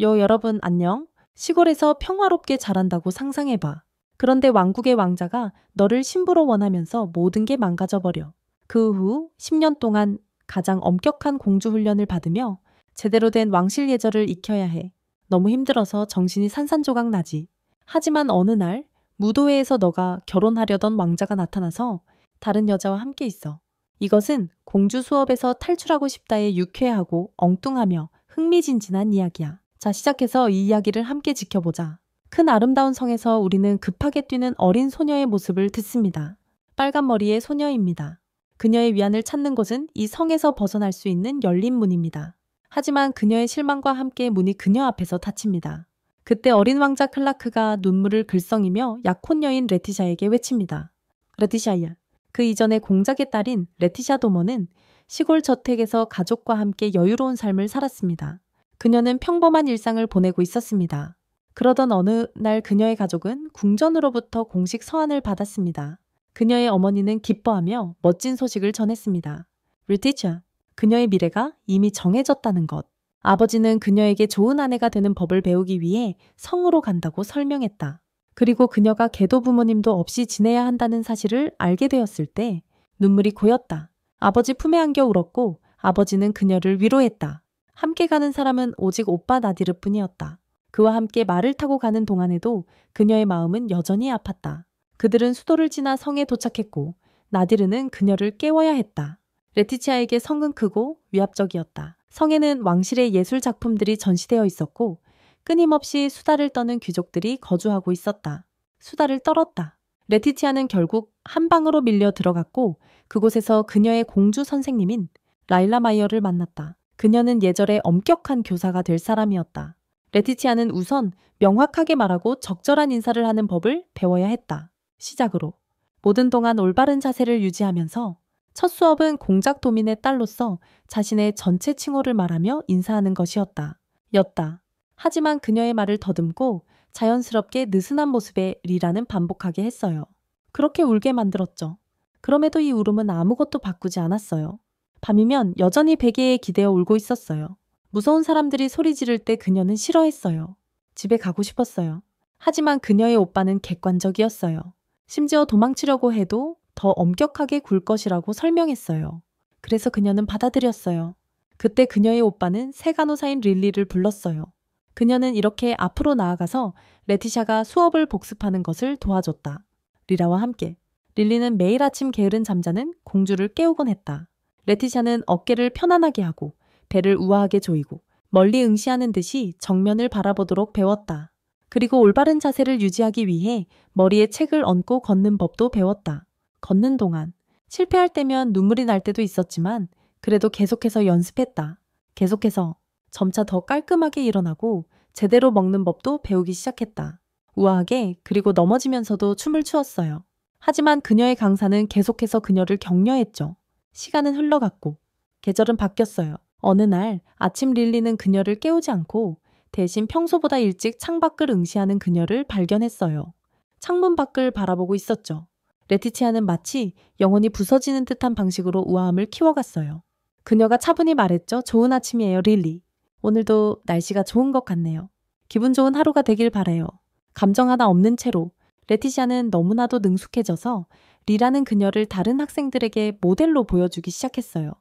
여러분 안녕? 시골에서 평화롭게 자란다고 상상해봐. 그런데 왕국의 왕자가 너를 신부로 원하면서 모든 게 망가져버려. 그 후 10년 동안 가장 엄격한 공주 훈련을 받으며 제대로 된 왕실 예절을 익혀야 해. 너무 힘들어서 정신이 산산조각 나지. 하지만 어느 날 무도회에서 너가 결혼하려던 왕자가 나타나서 다른 여자와 함께 있어. 이것은 공주 수업에서 탈출하고 싶다에 유쾌하고 엉뚱하며 흥미진진한 이야기야. 자, 시작해서 이 이야기를 함께 지켜보자. 큰 아름다운 성에서 우리는 급하게 뛰는 어린 소녀의 모습을 듣습니다. 빨간 머리의 소녀입니다. 그녀의 위안을 찾는 곳은 이 성에서 벗어날 수 있는 열린 문입니다. 하지만 그녀의 실망과 함께 문이 그녀 앞에서 닫힙니다. 그때 어린 왕자 클라크가 눈물을 글썽이며 약혼 여인 레티샤에게 외칩니다. 레티샤야. 그 이전의 공작의 딸인 레티샤 도머는 시골 저택에서 가족과 함께 여유로운 삶을 살았습니다. 그녀는 평범한 일상을 보내고 있었습니다. 그러던 어느 날 그녀의 가족은 궁전으로부터 공식 서한을 받았습니다. 그녀의 어머니는 기뻐하며 멋진 소식을 전했습니다. 레티샤, 그녀의 미래가 이미 정해졌다는 것. 아버지는 그녀에게 좋은 아내가 되는 법을 배우기 위해 성으로 간다고 설명했다. 그리고 그녀가 계도 부모님도 없이 지내야 한다는 사실을 알게 되었을 때 눈물이 고였다. 아버지 품에 안겨 울었고 아버지는 그녀를 위로했다. 함께 가는 사람은 오직 오빠 나디르 뿐이었다. 그와 함께 말을 타고 가는 동안에도 그녀의 마음은 여전히 아팠다. 그들은 수도를 지나 성에 도착했고 나디르는 그녀를 깨워야 했다. 레티치아에게 성은 크고 위압적이었다. 성에는 왕실의 예술 작품들이 전시되어 있었고 끊임없이 수다를 떠는 귀족들이 거주하고 있었다. 수다를 떨었다. 레티치아는 결국 한 방으로 밀려 들어갔고 그곳에서 그녀의 공주 선생님인 라일라 마이어를 만났다. 그녀는 예절의 엄격한 교사가 될 사람이었다. 레티치아는 우선 명확하게 말하고 적절한 인사를 하는 법을 배워야 했다. 시작으로 모든 동안 올바른 자세를 유지하면서 첫 수업은 공작 도민의 딸로서 자신의 전체 칭호를 말하며 인사하는 것이었다. 였다. 하지만 그녀의 말을 더듬고 자연스럽게 느슨한 모습의 리라는 반복하게 했어요. 그렇게 울게 만들었죠. 그럼에도 이 울음은 아무것도 바꾸지 않았어요. 밤이면 여전히 베개에 기대어 울고 있었어요. 무서운 사람들이 소리 지를 때 그녀는 싫어했어요. 집에 가고 싶었어요. 하지만 그녀의 오빠는 객관적이었어요. 심지어 도망치려고 해도 더 엄격하게 굴 것이라고 설명했어요. 그래서 그녀는 받아들였어요. 그때 그녀의 오빠는 새 간호사인 릴리를 불렀어요. 그녀는 이렇게 앞으로 나아가서 레티샤가 수업을 복습하는 것을 도와줬다. 리라와 함께. 릴리는 매일 아침 게으른 잠자는 공주를 깨우곤 했다. 레티샤는 어깨를 편안하게 하고 배를 우아하게 조이고 멀리 응시하는 듯이 정면을 바라보도록 배웠다. 그리고 올바른 자세를 유지하기 위해 머리에 책을 얹고 걷는 법도 배웠다. 걷는 동안 실패할 때면 눈물이 날 때도 있었지만 그래도 계속해서 연습했다. 계속해서 점차 더 깔끔하게 일어나고 제대로 먹는 법도 배우기 시작했다. 우아하게 그리고 넘어지면서도 춤을 추었어요. 하지만 그녀의 강사는 계속해서 그녀를 격려했죠. 시간은 흘러갔고 계절은 바뀌었어요. 어느 날 아침 릴리는 그녀를 깨우지 않고 대신 평소보다 일찍 창밖을 응시하는 그녀를 발견했어요. 창문 밖을 바라보고 있었죠. 레티치아는 마치 영혼이 부서지는 듯한 방식으로 우아함을 키워갔어요. 그녀가 차분히 말했죠. 좋은 아침이에요, 릴리. 오늘도 날씨가 좋은 것 같네요. 기분 좋은 하루가 되길 바라요. 감정 하나 없는 채로 레티시아는 너무나도 능숙해져서 리라는 그녀를 다른 학생들에게 모델로 보여주기 시작했어요.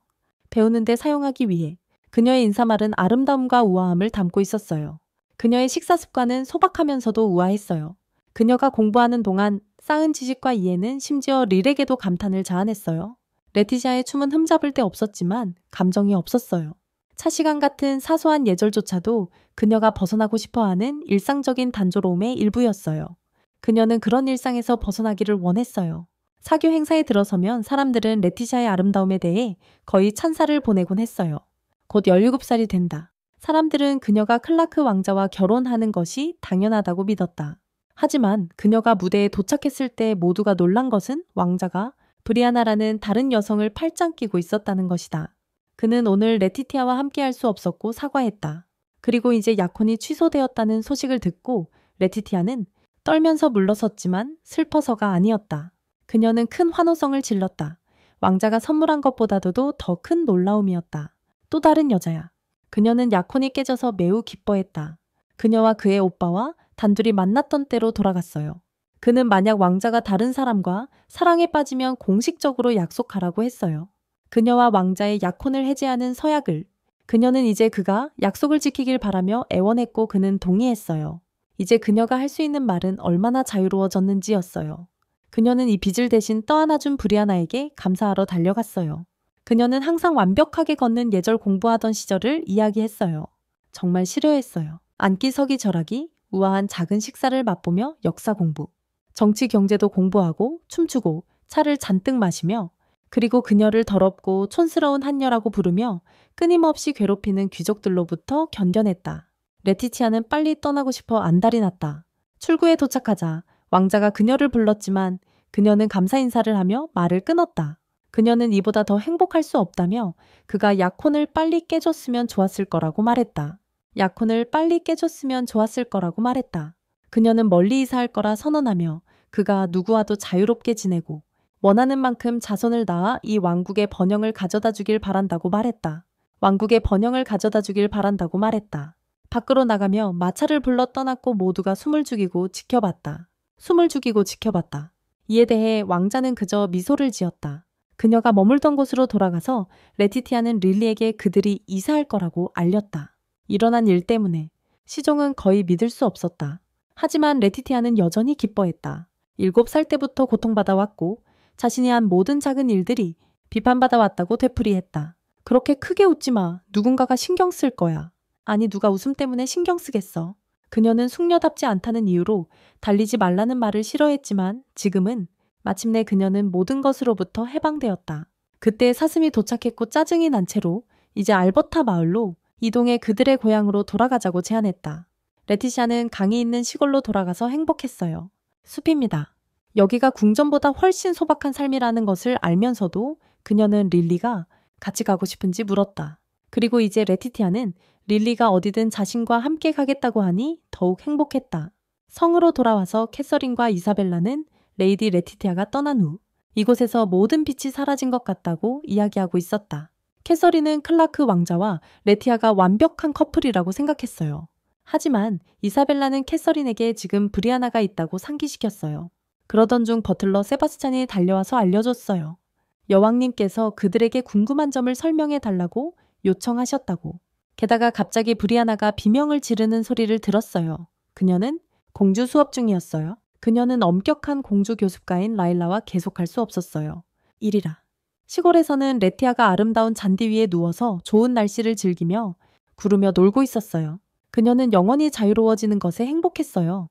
배우는데 사용하기 위해 그녀의 인사말은 아름다움과 우아함을 담고 있었어요. 그녀의 식사 습관은 소박하면서도 우아했어요. 그녀가 공부하는 동안 쌓은 지식과 이해는 심지어 릴에게도 감탄을 자아냈어요. 레티시아의 춤은 흠잡을 데 없었지만 감정이 없었어요. 차시간 같은 사소한 예절조차도 그녀가 벗어나고 싶어하는 일상적인 단조로움의 일부였어요. 그녀는 그런 일상에서 벗어나기를 원했어요. 사교 행사에 들어서면 사람들은 레티샤의 아름다움에 대해 거의 찬사를 보내곤 했어요. 곧 17살이 된다. 사람들은 그녀가 클라크 왕자와 결혼하는 것이 당연하다고 믿었다. 하지만 그녀가 무대에 도착했을 때 모두가 놀란 것은 왕자가 브리아나라는 다른 여성을 팔짱 끼고 있었다는 것이다. 그는 오늘 레티티아와 함께할 수 없었고 사과했다. 그리고 이제 약혼이 취소되었다는 소식을 듣고 레티티아는 떨면서 물러섰지만 슬퍼서가 아니었다. 그녀는 큰 환호성을 질렀다. 왕자가 선물한 것보다도 더 큰 놀라움이었다. 또 다른 여자야. 그녀는 약혼이 깨져서 매우 기뻐했다. 그녀와 그의 오빠와 단둘이 만났던 때로 돌아갔어요. 그는 만약 왕자가 다른 사람과 사랑에 빠지면 공식적으로 약속하라고 했어요. 그녀와 왕자의 약혼을 해제하는 서약을. 그녀는 이제 그가 약속을 지키길 바라며 애원했고 그는 동의했어요. 이제 그녀가 할 수 있는 말은 얼마나 자유로워졌는지였어요. 그녀는 이 빚을 대신 떠안아준 브리아나에게 감사하러 달려갔어요. 그녀는 항상 완벽하게 걷는 예절 공부하던 시절을 이야기했어요. 정말 싫어했어요. 앉기 서기 절하기, 우아한 작은 식사를 맛보며 역사 공부. 정치 경제도 공부하고 춤추고 차를 잔뜩 마시며 그리고 그녀를 더럽고 촌스러운 한녀라고 부르며 끊임없이 괴롭히는 귀족들로부터 견뎌냈다. 레티티아는 빨리 떠나고 싶어 안달이 났다. 출구에 도착하자 왕자가 그녀를 불렀지만 그녀는 감사 인사를 하며 말을 끊었다. 그녀는 이보다 더 행복할 수 없다며 그가 약혼을 빨리 깨줬으면 좋았을 거라고 말했다. 약혼을 빨리 깨줬으면 좋았을 거라고 말했다. 그녀는 멀리 이사할 거라 선언하며 그가 누구와도 자유롭게 지내고 원하는 만큼 자손을 낳아 이 왕국의 번영을 가져다 주길 바란다고 말했다. 왕국의 번영을 가져다 주길 바란다고 말했다. 밖으로 나가며 마차를 불러 떠났고 모두가 숨을 죽이고 지켜봤다. 숨을 죽이고 지켜봤다. 이에 대해 왕자는 그저 미소를 지었다. 그녀가 머물던 곳으로 돌아가서 레티티아는 릴리에게 그들이 이사할 거라고 알렸다. 일어난 일 때문에 시종은 거의 믿을 수 없었다. 하지만 레티티아는 여전히 기뻐했다. 7살 때부터 고통받아왔고 자신이 한 모든 작은 일들이 비판받아왔다고 되풀이했다. 그렇게 크게 웃지 마. 누군가가 신경 쓸 거야. 아니 누가 웃음 때문에 신경 쓰겠어. 그녀는 숙녀답지 않다는 이유로 달리지 말라는 말을 싫어했지만 지금은 마침내 그녀는 모든 것으로부터 해방되었다. 그때 사슴이 도착했고 짜증이 난 채로 이제 알버타 마을로 이동해 그들의 고향으로 돌아가자고 제안했다. 레티샤는 강이 있는 시골로 돌아가서 행복했어요. 숲입니다. 여기가 궁전보다 훨씬 소박한 삶이라는 것을 알면서도 그녀는 릴리가 같이 가고 싶은지 물었다. 그리고 이제 레티티아는 릴리가 어디든 자신과 함께 가겠다고 하니 더욱 행복했다. 성으로 돌아와서 캐서린과 이사벨라는 레이디 레티티아가 떠난 후 이곳에서 모든 빛이 사라진 것 같다고 이야기하고 있었다. 캐서린은 클라크 왕자와 레티아가 완벽한 커플이라고 생각했어요. 하지만 이사벨라는 캐서린에게 지금 브리아나가 있다고 상기시켰어요. 그러던 중 버틀러 세바스찬이 달려와서 알려줬어요. 여왕님께서 그들에게 궁금한 점을 설명해 달라고 요청하셨다고. 게다가 갑자기 브리아나가 비명을 지르는 소리를 들었어요. 그녀는 공주 수업 중이었어요. 그녀는 엄격한 공주 교습가인 라일라와 계속할 수 없었어요. 일이라. 시골에서는 레티아가 아름다운 잔디 위에 누워서 좋은 날씨를 즐기며 구르며 놀고 있었어요. 그녀는 영원히 자유로워지는 것에 행복했어요.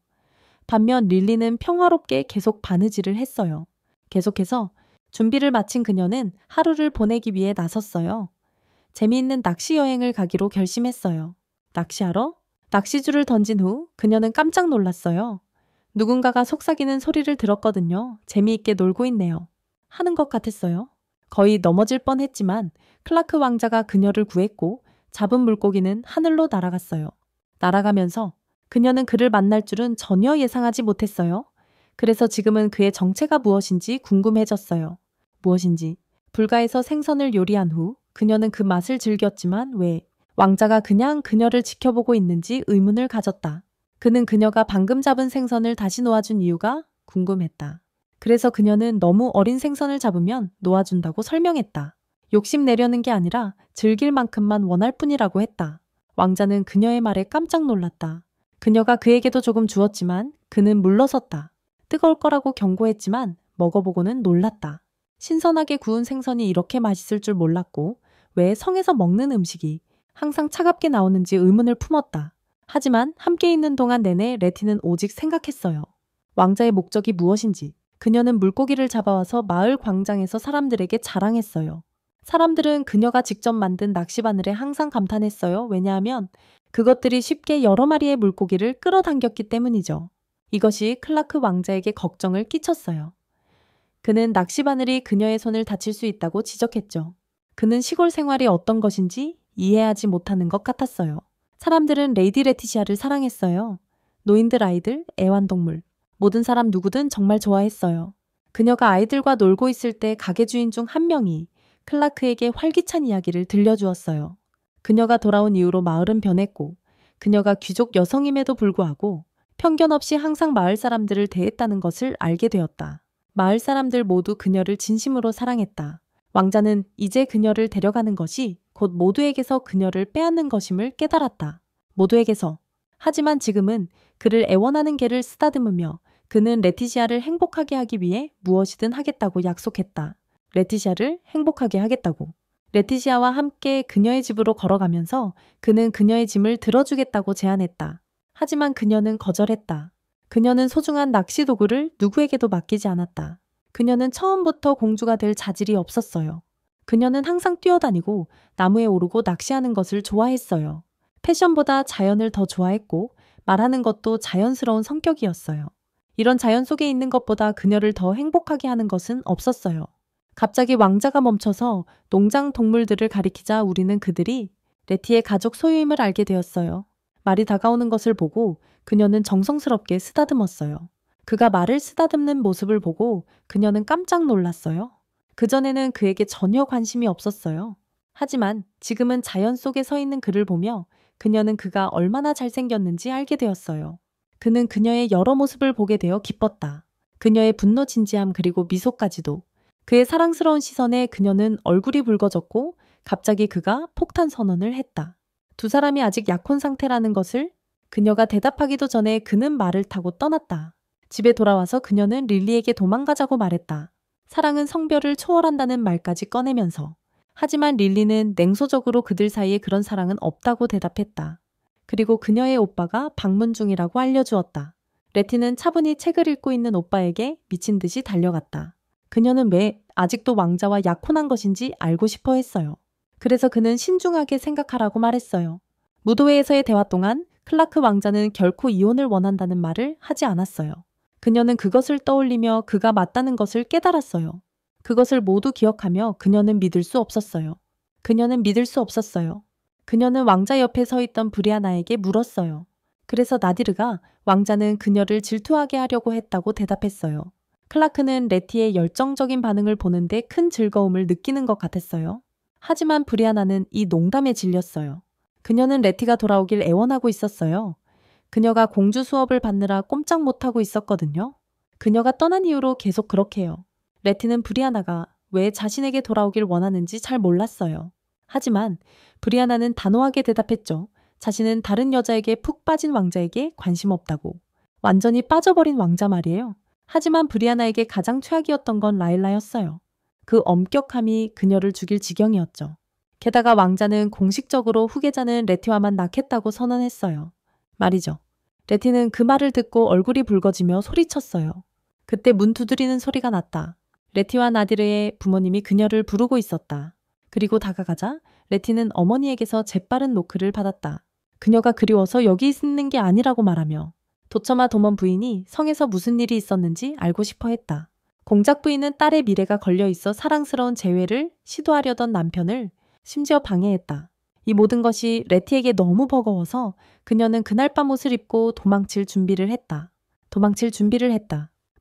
반면 릴리는 평화롭게 계속 바느질을 했어요. 계속해서 준비를 마친 그녀는 하루를 보내기 위해 나섰어요. 재미있는 낚시 여행을 가기로 결심했어요. 낚시하러? 낚시줄을 던진 후 그녀는 깜짝 놀랐어요. 누군가가 속삭이는 소리를 들었거든요. 재미있게 놀고 있네요. 하는 것 같았어요. 거의 넘어질 뻔했지만 클라크 왕자가 그녀를 구했고 잡은 물고기는 하늘로 날아갔어요. 날아가면서 그녀는 그를 만날 줄은 전혀 예상하지 못했어요. 그래서 지금은 그의 정체가 무엇인지 궁금해졌어요. 무엇인지. 불가에서 생선을 요리한 후 그녀는 그 맛을 즐겼지만 왜 왕자가 그냥 그녀를 지켜보고 있는지 의문을 가졌다. 그는 그녀가 방금 잡은 생선을 다시 놓아준 이유가 궁금했다. 그래서 그녀는 너무 어린 생선을 잡으면 놓아준다고 설명했다. 욕심내려는 게 아니라 즐길 만큼만 원할 뿐이라고 했다. 왕자는 그녀의 말에 깜짝 놀랐다. 그녀가 그에게도 조금 주었지만 그는 물러섰다. 뜨거울 거라고 경고했지만 먹어보고는 놀랐다. 신선하게 구운 생선이 이렇게 맛있을 줄 몰랐고 왜 성에서 먹는 음식이 항상 차갑게 나오는지 의문을 품었다. 하지만 함께 있는 동안 내내 레티는 오직 생각했어요. 왕자의 목적이 무엇인지. 그녀는 물고기를 잡아와서 마을 광장에서 사람들에게 자랑했어요. 사람들은 그녀가 직접 만든 낚시바늘에 항상 감탄했어요. 왜냐하면 그것들이 쉽게 여러 마리의 물고기를 끌어당겼기 때문이죠. 이것이 클라크 왕자에게 걱정을 끼쳤어요. 그는 낚시바늘이 그녀의 손을 다칠 수 있다고 지적했죠. 그는 시골 생활이 어떤 것인지 이해하지 못하는 것 같았어요. 사람들은 레이디 레티시아를 사랑했어요. 노인들, 아이들, 애완동물. 모든 사람 누구든 정말 좋아했어요. 그녀가 아이들과 놀고 있을 때 가게 주인 중 한 명이 클라크에게 활기찬 이야기를 들려주었어요. 그녀가 돌아온 이후로 마을은 변했고 그녀가 귀족 여성임에도 불구하고 편견 없이 항상 마을 사람들을 대했다는 것을 알게 되었다. 마을 사람들 모두 그녀를 진심으로 사랑했다. 왕자는 이제 그녀를 데려가는 것이 곧 모두에게서 그녀를 빼앗는 것임을 깨달았다. 모두에게서. 하지만 지금은 그를 애원하는 개를 쓰다듬으며 그는 레티시아를 행복하게 하기 위해 무엇이든 하겠다고 약속했다. 레티시아를 행복하게 하겠다고. 레티시아와 함께 그녀의 집으로 걸어가면서 그는 그녀의 짐을 들어주겠다고 제안했다. 하지만 그녀는 거절했다. 그녀는 소중한 낚시 도구를 누구에게도 맡기지 않았다. 그녀는 처음부터 공주가 될 자질이 없었어요. 그녀는 항상 뛰어다니고 나무에 오르고 낚시하는 것을 좋아했어요. 패션보다 자연을 더 좋아했고 말하는 것도 자연스러운 성격이었어요. 이런 자연 속에 있는 것보다 그녀를 더 행복하게 하는 것은 없었어요. 갑자기 왕자가 멈춰서 농장 동물들을 가리키자 우리는 그들이 레티의 가족 소유임을 알게 되었어요. 말이 다가오는 것을 보고 그녀는 정성스럽게 쓰다듬었어요. 그가 말을 쓰다듬는 모습을 보고 그녀는 깜짝 놀랐어요. 그전에는 그에게 전혀 관심이 없었어요. 하지만 지금은 자연 속에 서 있는 그를 보며 그녀는 그가 얼마나 잘생겼는지 알게 되었어요. 그는 그녀의 여러 모습을 보게 되어 기뻤다. 그녀의 분노 진지함 그리고 미소까지도. 그의 사랑스러운 시선에 그녀는 얼굴이 붉어졌고 갑자기 그가 폭탄 선언을 했다. 두 사람이 아직 약혼 상태라는 것을 그녀가 대답하기도 전에 그는 말을 타고 떠났다. 집에 돌아와서 그녀는 릴리에게 도망가자고 말했다. 사랑은 성별을 초월한다는 말까지 꺼내면서. 하지만 릴리는 냉소적으로 그들 사이에 그런 사랑은 없다고 대답했다. 그리고 그녀의 오빠가 방문 중이라고 알려주었다. 레티는 차분히 책을 읽고 있는 오빠에게 미친 듯이 달려갔다. 그녀는 왜 아직도 왕자와 약혼한 것인지 알고 싶어 했어요. 그래서 그는 신중하게 생각하라고 말했어요. 무도회에서의 대화 동안 클라크 왕자는 결코 이혼을 원한다는 말을 하지 않았어요. 그녀는 그것을 떠올리며 그가 맞다는 것을 깨달았어요. 그것을 모두 기억하며 그녀는 믿을 수 없었어요. 그녀는 믿을 수 없었어요. 그녀는 왕자 옆에 서 있던 브리아나에게 물었어요. 그래서 나디르가 왕자는 그녀를 질투하게 하려고 했다고 대답했어요. 클라크는 레티의 열정적인 반응을 보는데 큰 즐거움을 느끼는 것 같았어요. 하지만 브리아나는 이 농담에 질렸어요. 그녀는 레티가 돌아오길 애원하고 있었어요. 그녀가 공주 수업을 받느라 꼼짝 못하고 있었거든요. 그녀가 떠난 이후로 계속 그렇게 해요. 레티는 브리아나가 왜 자신에게 돌아오길 원하는지 잘 몰랐어요. 하지만 브리아나는 단호하게 대답했죠. 자신은 다른 여자에게 푹 빠진 왕자에게 관심 없다고. 완전히 빠져버린 왕자 말이에요. 하지만 브리아나에게 가장 최악이었던 건 라일라였어요. 그 엄격함이 그녀를 죽일 지경이었죠. 게다가 왕자는 공식적으로 후계자는 레티와만 낳겠다고 선언했어요. 말이죠. 레티는 그 말을 듣고 얼굴이 붉어지며 소리쳤어요. 그때 문 두드리는 소리가 났다. 레티와 나디르의 부모님이 그녀를 부르고 있었다. 그리고 다가가자 레티는 어머니에게서 재빠른 노크를 받았다. 그녀가 그리워서 여기 있는 게 아니라고 말하며 도처마 도먼 부인이 성에서 무슨 일이 있었는지 알고 싶어 했다. 공작 부인은 딸의 미래가 걸려있어 사랑스러운 재회를 시도하려던 남편을 심지어 방해했다. 이 모든 것이 레티에게 너무 버거워서 그녀는 그날 밤 옷을 입고 도망칠 준비를 했다.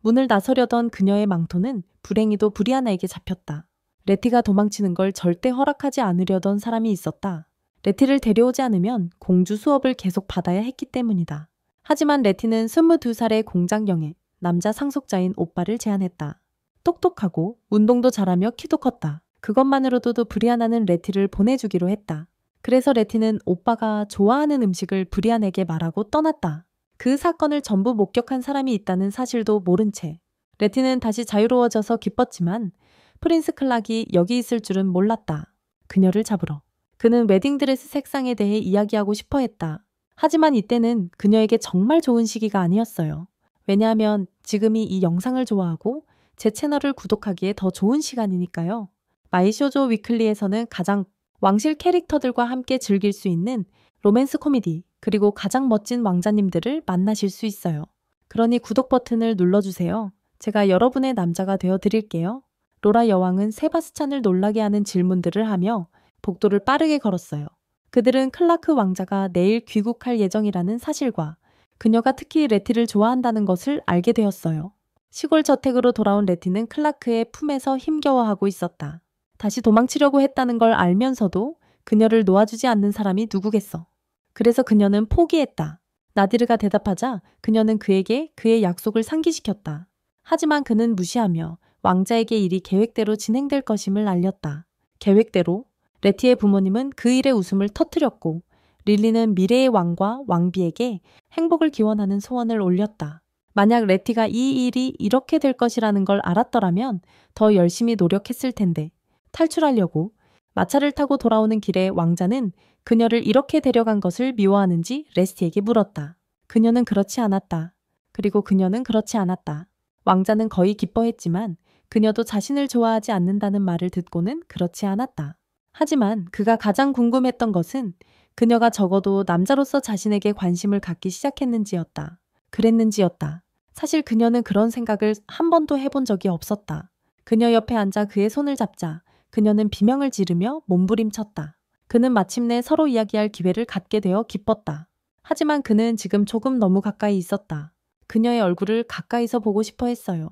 문을 나서려던 그녀의 망토는 불행히도 브리아나에게 잡혔다. 레티가 도망치는 걸 절대 허락하지 않으려던 사람이 있었다. 레티를 데려오지 않으면 공주 수업을 계속 받아야 했기 때문이다. 하지만 레티는 22살의 공장영애, 남자 상속자인 오빠를 제안했다. 똑똑하고 운동도 잘하며 키도 컸다. 그것만으로도 브리아나는 레티를 보내주기로 했다. 그래서 레티는 오빠가 좋아하는 음식을 브리안에게 말하고 떠났다. 그 사건을 전부 목격한 사람이 있다는 사실도 모른 채 레티는 다시 자유로워져서 기뻤지만 프린스 클락이 여기 있을 줄은 몰랐다. 그녀를 잡으러. 그는 웨딩드레스 색상에 대해 이야기하고 싶어 했다. 하지만 이때는 그녀에게 정말 좋은 시기가 아니었어요. 왜냐하면 지금이 이 영상을 좋아하고 제 채널을 구독하기에 더 좋은 시간이니까요. 마이쇼조 위클리에서는 가장 왕실 캐릭터들과 함께 즐길 수 있는 로맨스 코미디 그리고 가장 멋진 왕자님들을 만나실 수 있어요. 그러니 구독 버튼을 눌러주세요. 제가 여러분의 남자가 되어 드릴게요. 로라 여왕은 세바스찬을 놀라게 하는 질문들을 하며 복도를 빠르게 걸었어요. 그들은 클라크 왕자가 내일 귀국할 예정이라는 사실과 그녀가 특히 레티를 좋아한다는 것을 알게 되었어요. 시골 저택으로 돌아온 레티는 클라크의 품에서 힘겨워하고 있었다. 다시 도망치려고 했다는 걸 알면서도 그녀를 놓아주지 않는 사람이 누구겠어. 그래서 그녀는 포기했다. 나디르가 대답하자 그녀는 그에게 그의 약속을 상기시켰다. 하지만 그는 무시하며 왕자에게 일이 계획대로 진행될 것임을 알렸다. 계획대로? 레티의 부모님은 그 일에 웃음을 터뜨렸고 릴리는 미래의 왕과 왕비에게 행복을 기원하는 소원을 올렸다. 만약 레티가 이 일이 이렇게 될 것이라는 걸 알았더라면 더 열심히 노력했을 텐데 탈출하려고 마차를 타고 돌아오는 길에 왕자는 그녀를 이렇게 데려간 것을 미워하는지 레스티에게 물었다. 그녀는 그렇지 않았다. 그리고 그녀는 그렇지 않았다. 왕자는 거의 기뻐했지만 그녀도 자신을 좋아하지 않는다는 말을 듣고는 그렇지 않았다. 하지만 그가 가장 궁금했던 것은 그녀가 적어도 남자로서 자신에게 관심을 갖기 시작했는지였다. 그랬는지였다. 사실 그녀는 그런 생각을 한 번도 해본 적이 없었다. 그녀 옆에 앉아 그의 손을 잡자 그녀는 비명을 지르며 몸부림쳤다. 그는 마침내 서로 이야기할 기회를 갖게 되어 기뻤다. 하지만 그는 지금 조금 너무 가까이 있었다. 그녀의 얼굴을 가까이서 보고 싶어 했어요.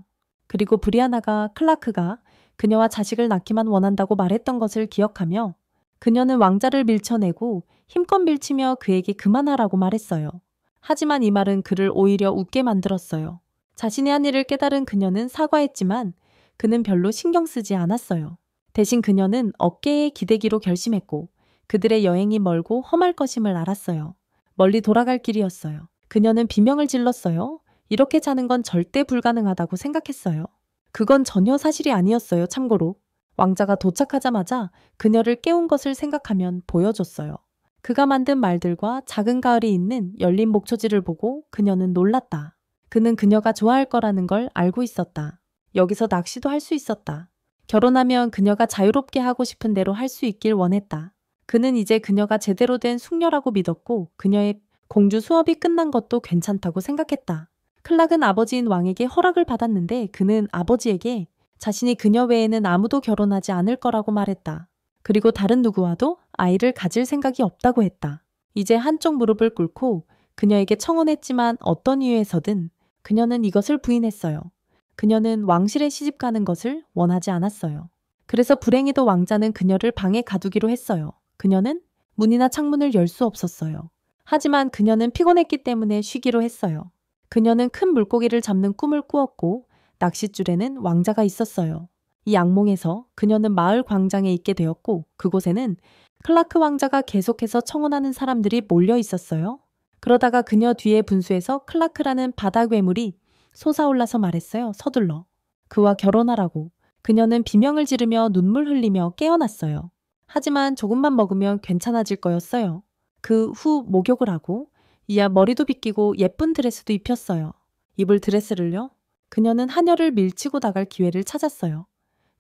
그리고 브리아나가 클라크가 그녀와 자식을 낳기만 원한다고 말했던 것을 기억하며 그녀는 왕자를 밀쳐내고 힘껏 밀치며 그에게 그만하라고 말했어요. 하지만 이 말은 그를 오히려 웃게 만들었어요. 자신의 한 일을 깨달은 그녀는 사과했지만 그는 별로 신경 쓰지 않았어요. 대신 그녀는 어깨에 기대기로 결심했고 그들의 여행이 멀고 험할 것임을 알았어요. 멀리 돌아갈 길이었어요. 그녀는 비명을 질렀어요. 이렇게 자는 건 절대 불가능하다고 생각했어요. 그건 전혀 사실이 아니었어요. 참고로 왕자가 도착하자마자 그녀를 깨운 것을 생각하면 보여줬어요. 그가 만든 말들과 작은 가을이 있는 열린 목초지를 보고 그녀는 놀랐다. 그는 그녀가 좋아할 거라는 걸 알고 있었다. 여기서 낚시도 할 수 있었다. 결혼하면 그녀가 자유롭게 하고 싶은 대로 할 수 있길 원했다. 그는 이제 그녀가 제대로 된 숙녀라고 믿었고 그녀의 공주 수업이 끝난 것도 괜찮다고 생각했다. 클락은 아버지인 왕에게 허락을 받았는데 그는 아버지에게 자신이 그녀 외에는 아무도 결혼하지 않을 거라고 말했다. 그리고 다른 누구와도 아이를 가질 생각이 없다고 했다. 이제 한쪽 무릎을 꿇고 그녀에게 청혼했지만 어떤 이유에서든 그녀는 이것을 부인했어요. 그녀는 왕실에 시집가는 것을 원하지 않았어요. 그래서 불행히도 왕자는 그녀를 방에 가두기로 했어요. 그녀는 문이나 창문을 열 수 없었어요. 하지만 그녀는 피곤했기 때문에 쉬기로 했어요. 그녀는 큰 물고기를 잡는 꿈을 꾸었고 낚싯줄에는 왕자가 있었어요. 이 악몽에서 그녀는 마을 광장에 있게 되었고 그곳에는 클라크 왕자가 계속해서 청혼하는 사람들이 몰려 있었어요. 그러다가 그녀 뒤에 분수에서 클라크라는 바다 괴물이 솟아올라서 말했어요. 서둘러. 그와 결혼하라고. 그녀는 비명을 지르며 눈물 흘리며 깨어났어요. 하지만 조금만 먹으면 괜찮아질 거였어요. 그 후 목욕을 하고 이야 머리도 빗기고 예쁜 드레스도 입혔어요. 입을 드레스를요? 그녀는 하녀를 밀치고 나갈 기회를 찾았어요.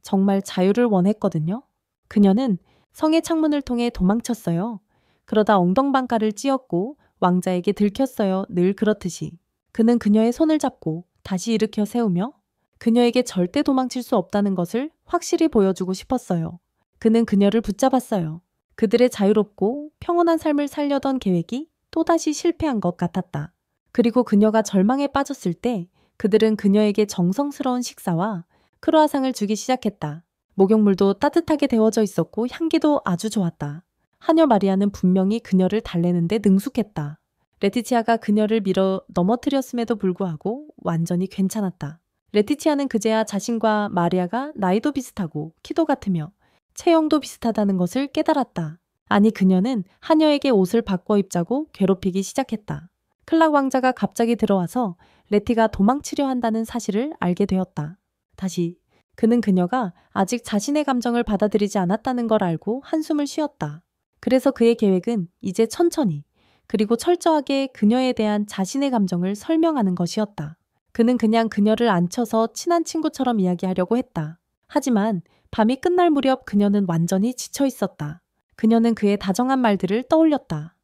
정말 자유를 원했거든요. 그녀는 성의 창문을 통해 도망쳤어요. 그러다 엉덩방가를 찧었고 왕자에게 들켰어요. 늘 그렇듯이. 그는 그녀의 손을 잡고 다시 일으켜 세우며 그녀에게 절대 도망칠 수 없다는 것을 확실히 보여주고 싶었어요. 그는 그녀를 붙잡았어요. 그들의 자유롭고 평온한 삶을 살려던 계획이 또다시 실패한 것 같았다. 그리고 그녀가 절망에 빠졌을 때 그들은 그녀에게 정성스러운 식사와 크루아상을 주기 시작했다. 목욕물도 따뜻하게 데워져 있었고 향기도 아주 좋았다. 하녀 마리아는 분명히 그녀를 달래는데 능숙했다. 레티치아가 그녀를 밀어 넘어뜨렸음에도 불구하고 완전히 괜찮았다. 레티치아는 그제야 자신과 마리아가 나이도 비슷하고 키도 같으며 체형도 비슷하다는 것을 깨달았다. 아니 그녀는 하녀에게 옷을 바꿔 입자고 괴롭히기 시작했다. 클락 왕자가 갑자기 들어와서 레티가 도망치려 한다는 사실을 알게 되었다. 다시 그는 그녀가 아직 자신의 감정을 받아들이지 않았다는 걸 알고 한숨을 쉬었다. 그래서 그의 계획은 이제 천천히 그리고 철저하게 그녀에 대한 자신의 감정을 설명하는 것이었다. 그는 그냥 그녀를 앉혀서 친한 친구처럼 이야기하려고 했다. 하지만 밤이 끝날 무렵 그녀는 완전히 지쳐 있었다. 그녀는 그의 다정한 말들을 떠올렸다.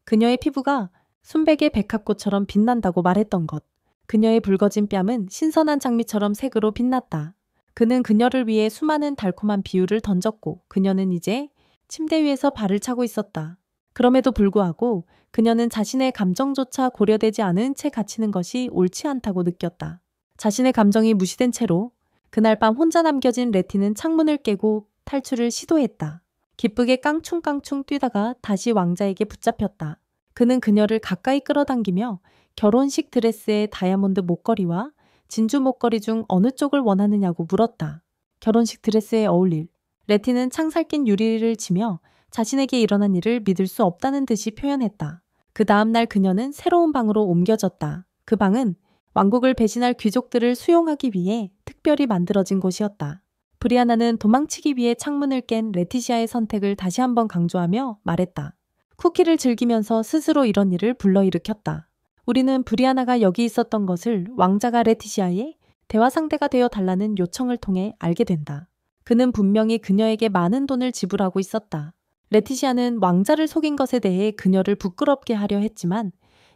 그녀의 피부가 순백의 백합꽃처럼 빛난다고 말했던 것. 그녀의 붉어진 뺨은 신선한 장미처럼 색으로 빛났다. 그는 그녀를 위해 수많은 달콤한 비유를 던졌고 그녀는 이제 침대 위에서 발을 차고 있었다. 그럼에도 불구하고 그녀는 자신의 감정조차 고려되지 않은 채 갇히는 것이 옳지 않다고 느꼈다. 자신의 감정이 무시된 채로 그날 밤 혼자 남겨진 레티는 창문을 깨고 탈출을 시도했다. 기쁘게 깡충깡충 뛰다가 다시 왕자에게 붙잡혔다. 그는 그녀를 가까이 끌어당기며 결혼식 드레스의 다이아몬드 목걸이와 진주 목걸이 중 어느 쪽을 원하느냐고 물었다. 결혼식 드레스에 어울릴. 레티는 창살 낀 유리를 치며 자신에게 일어난 일을 믿을 수 없다는 듯이 표현했다. 그 다음날 그녀는 새로운 방으로 옮겨졌다. 그 방은 왕국을 배신할 귀족들을 수용하기 위해 특별히 만들어진 곳이었다. 브리아나는 도망치기 위해 창문을 깬 레티시아의 선택을 다시 한번 강조하며 말했다. 쿠키를 즐기면서 스스로 이런 일을 불러일으켰다. 우리는 브리아나가 여기 있었던 것을 왕자가 레티시아의 대화 상대가 되어 달라는 요청을 통해 알게 된다. 그는 분명히 그녀에게 많은 돈을 지불하고 있었다. 레티시아는 왕자를 속인 것에 대해 그녀를 부끄럽게 하려 했지만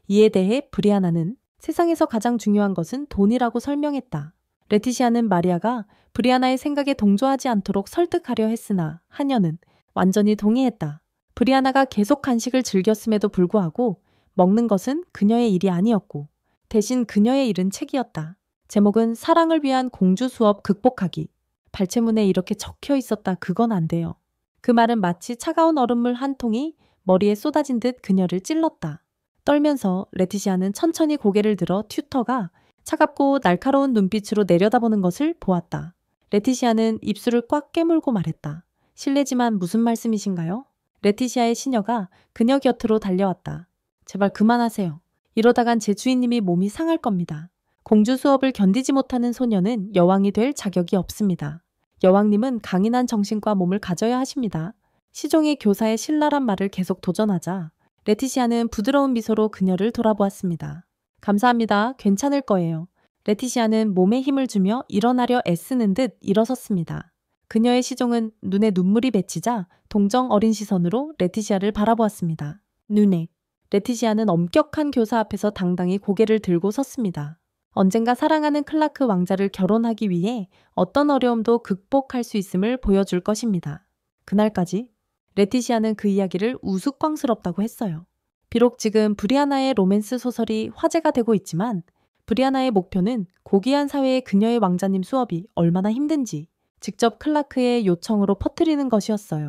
이에 대해 브리아나는 세상에서 가장 중요한 것은 돈이라고 설명했다. 레티시아는 마리아가 브리아나의 생각에 동조하지 않도록 설득하려 했으나 하녀는 완전히 동의했다. 브리아나가 계속 간식을 즐겼음에도 불구하고 먹는 것은 그녀의 일이 아니었고 대신 그녀의 일은 책이었다. 제목은 사랑을 위한 공주 수업 극복하기. 발췌문에 이렇게 적혀 있었다. 그건 안 돼요. 그 말은 마치 차가운 얼음물 한 통이 머리에 쏟아진 듯 그녀를 찔렀다. 떨면서 레티시아는 천천히 고개를 들어 튜터가 차갑고 날카로운 눈빛으로 내려다보는 것을 보았다. 레티시아는 입술을 꽉 깨물고 말했다. 실례지만 무슨 말씀이신가요? 레티시아의 시녀가 그녀 곁으로 달려왔다. 제발 그만하세요. 이러다간 제 주인님이 몸이 상할 겁니다. 공주 수업을 견디지 못하는 소녀는 여왕이 될 자격이 없습니다. 여왕님은 강인한 정신과 몸을 가져야 하십니다. 시종이 교사의 신랄한 말을 계속 도전하자 레티시아는 부드러운 미소로 그녀를 돌아보았습니다. 감사합니다. 괜찮을 거예요. 레티시아는 몸에 힘을 주며 일어나려 애쓰는 듯 일어섰습니다. 그녀의 시종은 눈에 눈물이 맺히자 동정 어린 시선으로 레티시아를 바라보았습니다. 눈에. 레티시아는 엄격한 교사 앞에서 당당히 고개를 들고 섰습니다. 언젠가 사랑하는 클라크 왕자를 결혼하기 위해 어떤 어려움도 극복할 수 있음을 보여줄 것입니다. 그날까지 레티시아는 그 이야기를 우스꽝스럽다고 했어요. 비록 지금 브리아나의 로맨스 소설이 화제가 되고 있지만 브리아나의 목표는 고귀한 사회의 그녀의 왕자님 수업이 얼마나 힘든지 직접 클라크의 요청으로 퍼뜨리는 것이었어요.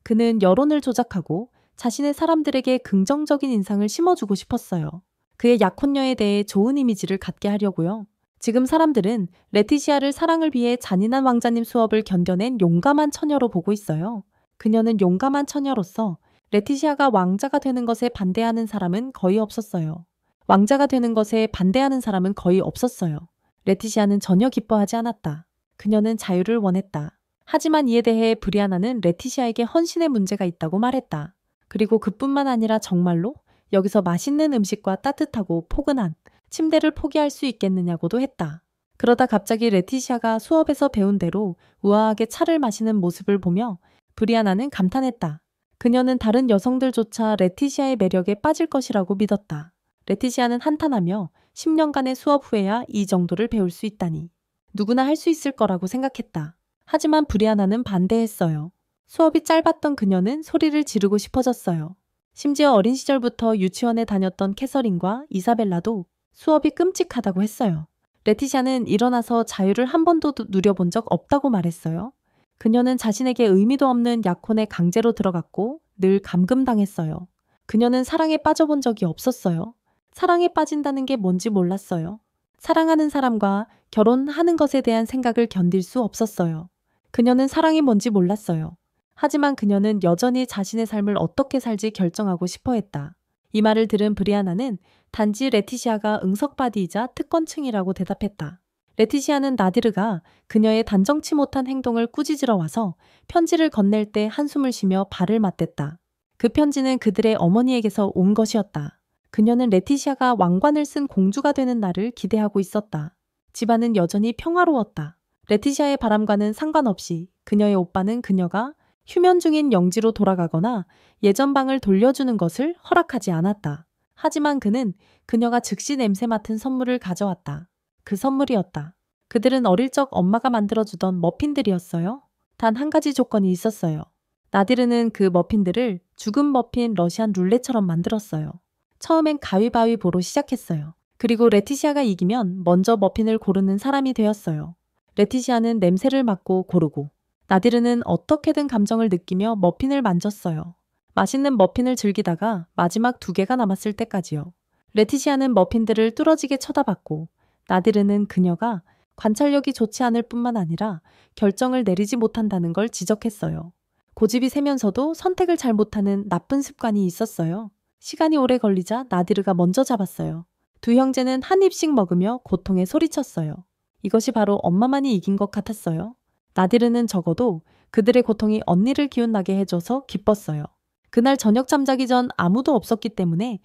그는 여론을 조작하고 자신의 사람들에게 긍정적인 인상을 심어주고 싶었어요. 그의 약혼녀에 대해 좋은 이미지를 갖게 하려고요. 지금 사람들은 레티시아를 사랑을 위해 잔인한 왕자님 수업을 견뎌낸 용감한 처녀로 보고 있어요. 그녀는 용감한 처녀로서 레티시아가 왕자가 되는 것에 반대하는 사람은 거의 없었어요. 왕자가 되는 것에 반대하는 사람은 거의 없었어요. 레티시아는 전혀 기뻐하지 않았다. 그녀는 자유를 원했다. 하지만 이에 대해 브리아나는 레티시아에게 헌신의 문제가 있다고 말했다. 그리고 그뿐만 아니라 정말로 여기서 맛있는 음식과 따뜻하고 포근한 침대를 포기할 수 있겠느냐고도 했다. 그러다 갑자기 레티시아가 수업에서 배운 대로 우아하게 차를 마시는 모습을 보며 브리아나는 감탄했다. 그녀는 다른 여성들조차 레티시아의 매력에 빠질 것이라고 믿었다. 레티시아는 한탄하며 10년간의 수업 후에야 이 정도를 배울 수 있다니. 누구나 할 수 있을 거라고 생각했다. 하지만 브리아나는 반대했어요. 수업이 짧았던 그녀는 소리를 지르고 싶어졌어요. 심지어 어린 시절부터 유치원에 다녔던 캐서린과 이사벨라도 수업이 끔찍하다고 했어요. 레티시아는 일어나서 자유를 한 번도 누려본 적 없다고 말했어요. 그녀는 자신에게 의미도 없는 약혼에 강제로 들어갔고 늘 감금당했어요. 그녀는 사랑에 빠져본 적이 없었어요. 사랑에 빠진다는 게 뭔지 몰랐어요. 사랑하는 사람과 결혼하는 것에 대한 생각을 견딜 수 없었어요. 그녀는 사랑이 뭔지 몰랐어요. 하지만 그녀는 여전히 자신의 삶을 어떻게 살지 결정하고 싶어 했다. 이 말을 들은 브리아나는 단지 레티시아가 응석바디이자 특권층이라고 대답했다. 레티시아는 나디르가 그녀의 단정치 못한 행동을 꾸짖으러 와서 편지를 건넬 때 한숨을 쉬며 발을 맞댔다. 그 편지는 그들의 어머니에게서 온 것이었다. 그녀는 레티시아가 왕관을 쓴 공주가 되는 날을 기대하고 있었다. 집안은 여전히 평화로웠다. 레티시아의 바람과는 상관없이 그녀의 오빠는 그녀가 휴면 중인 영지로 돌아가거나 예전 방을 돌려주는 것을 허락하지 않았다. 하지만 그는 그녀가 즉시 냄새 맡은 선물을 가져왔다. 그 선물이었다. 그들은 어릴 적 엄마가 만들어주던 머핀들이었어요. 단 한 가지 조건이 있었어요. 나디르는 그 머핀들을 죽은 머핀 러시안 룰렛처럼 만들었어요. 처음엔 가위바위보로 시작했어요. 그리고 레티시아가 이기면 먼저 머핀을 고르는 사람이 되었어요. 레티시아는 냄새를 맡고 고르고 나디르는 어떻게든 감정을 느끼며 머핀을 만졌어요. 맛있는 머핀을 즐기다가 마지막 2개가 남았을 때까지요. 레티시아는 머핀들을 뚫어지게 쳐다봤고 나디르는 그녀가 관찰력이 좋지 않을 뿐만 아니라 결정을 내리지 못한다는 걸 지적했어요. 고집이 세면서도 선택을 잘 못하는 나쁜 습관이 있었어요. 시간이 오래 걸리자 나디르가 먼저 잡았어요. 두 형제는 한 입씩 먹으며 고통에 소리쳤어요. 이것이 바로 엄마만이 이긴 것 같았어요. 나디르는 적어도 그들의 고통이 언니를 기운나게 해줘서 기뻤어요. 그날 저녁 잠자기 전 아무도 없었기 때문에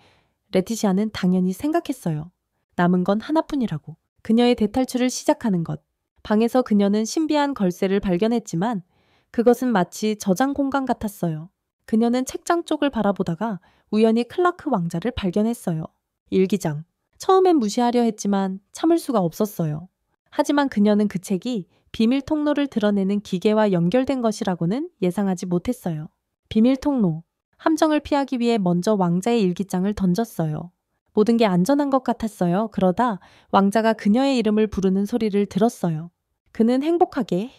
레티시아는 당연히 생각했어요. 남은 건 하나뿐이라고. 그녀의 대탈출을 시작하는 것. 방에서 그녀는 신비한 걸쇠를 발견했지만 그것은 마치 저장 공간 같았어요. 그녀는 책장 쪽을 바라보다가 우연히 클라크 왕자를 발견했어요. 일기장. 처음엔 무시하려 했지만 참을 수가 없었어요. 하지만 그녀는 그 책이 비밀 통로를 드러내는 기계와 연결된 것이라고는 예상하지 못했어요. 비밀 통로. 함정을 피하기 위해 먼저 왕자의 일기장을 던졌어요. 모든 게 안전한 것 같았어요. 그러다 왕자가 그녀의 이름을 부르는 소리를 들었어요. 그는 행복하게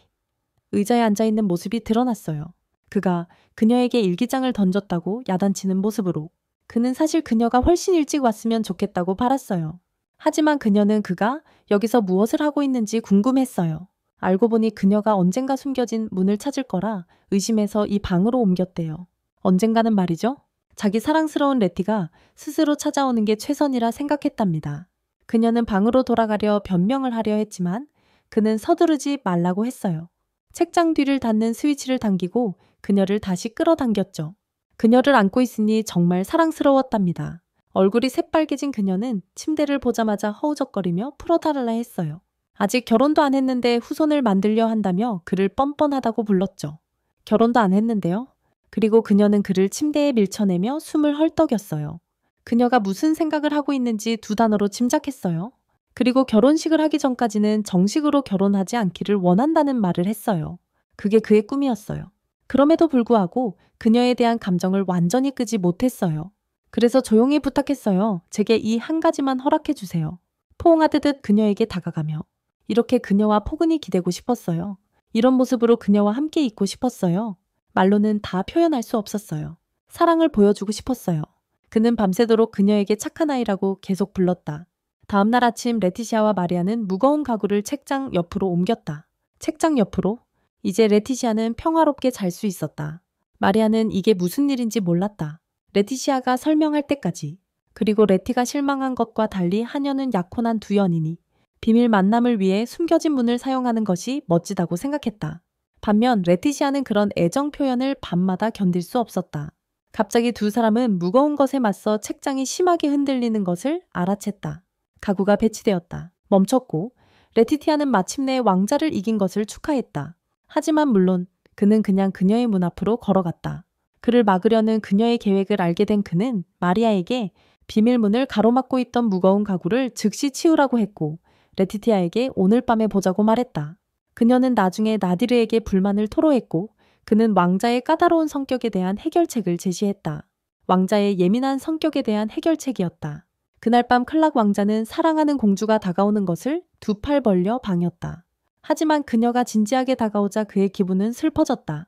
의자에 앉아있는 모습이 드러났어요. 그가 그녀에게 일기장을 던졌다고 야단치는 모습으로. 그는 사실 그녀가 훨씬 일찍 왔으면 좋겠다고 바랐어요. 하지만 그녀는 그가 여기서 무엇을 하고 있는지 궁금했어요. 알고 보니 그녀가 언젠가 숨겨진 문을 찾을 거라 의심해서 이 방으로 옮겼대요. 언젠가는 말이죠. 자기 사랑스러운 레티가 스스로 찾아오는 게 최선이라 생각했답니다. 그녀는 방으로 돌아가려 변명을 하려 했지만 그는 서두르지 말라고 했어요. 책장 뒤를 닫는 스위치를 당기고 그녀를 다시 끌어당겼죠. 그녀를 안고 있으니 정말 사랑스러웠답니다. 얼굴이 새빨개진 그녀는 침대를 보자마자 허우적거리며 풀어달라 했어요. 아직 결혼도 안 했는데 후손을 만들려 한다며 그를 뻔뻔하다고 불렀죠. 결혼도 안 했는데요. 그리고 그녀는 그를 침대에 밀쳐내며 숨을 헐떡였어요. 그녀가 무슨 생각을 하고 있는지 2단어로 짐작했어요. 그리고 결혼식을 하기 전까지는 정식으로 결혼하지 않기를 원한다는 말을 했어요. 그게 그의 꿈이었어요. 그럼에도 불구하고 그녀에 대한 감정을 완전히 끄지 못했어요. 그래서 조용히 부탁했어요. 제게 이 한 가지만 허락해 주세요. 포옹하듯 그녀에게 다가가며. 이렇게 그녀와 포근히 기대고 싶었어요. 이런 모습으로 그녀와 함께 있고 싶었어요. 말로는 다 표현할 수 없었어요. 사랑을 보여주고 싶었어요. 그는 밤새도록 그녀에게 착한 아이라고 계속 불렀다. 다음날 아침 레티시아와 마리아는 무거운 가구를 책장 옆으로 옮겼다. 책장 옆으로? 이제 레티시아는 평화롭게 잘 수 있었다. 마리아는 이게 무슨 일인지 몰랐다. 레티시아가 설명할 때까지. 그리고 레티가 실망한 것과 달리 하녀는 약혼한 두 연인이 비밀 만남을 위해 숨겨진 문을 사용하는 것이 멋지다고 생각했다. 반면 레티시아는 그런 애정 표현을 밤마다 견딜 수 없었다. 갑자기 두 사람은 무거운 것에 맞서 책장이 심하게 흔들리는 것을 알아챘다. 가구가 배치되었다. 멈췄고 레티티아는 마침내 왕자를 이긴 것을 축하했다. 하지만 물론 그는 그냥 그녀의 문 앞으로 걸어갔다. 그를 막으려는 그녀의 계획을 알게 된 그는 마리아에게 비밀문을 가로막고 있던 무거운 가구를 즉시 치우라고 했고 레티티아에게 오늘 밤에 보자고 말했다. 그녀는 나중에 나디르에게 불만을 토로했고 그는 왕자의 까다로운 성격에 대한 해결책을 제시했다. 왕자의 예민한 성격에 대한 해결책이었다. 그날 밤 클락 왕자는 사랑하는 공주가 다가오는 것을 2팔 벌려 방했다. 하지만 그녀가 진지하게 다가오자 그의 기분은 슬퍼졌다.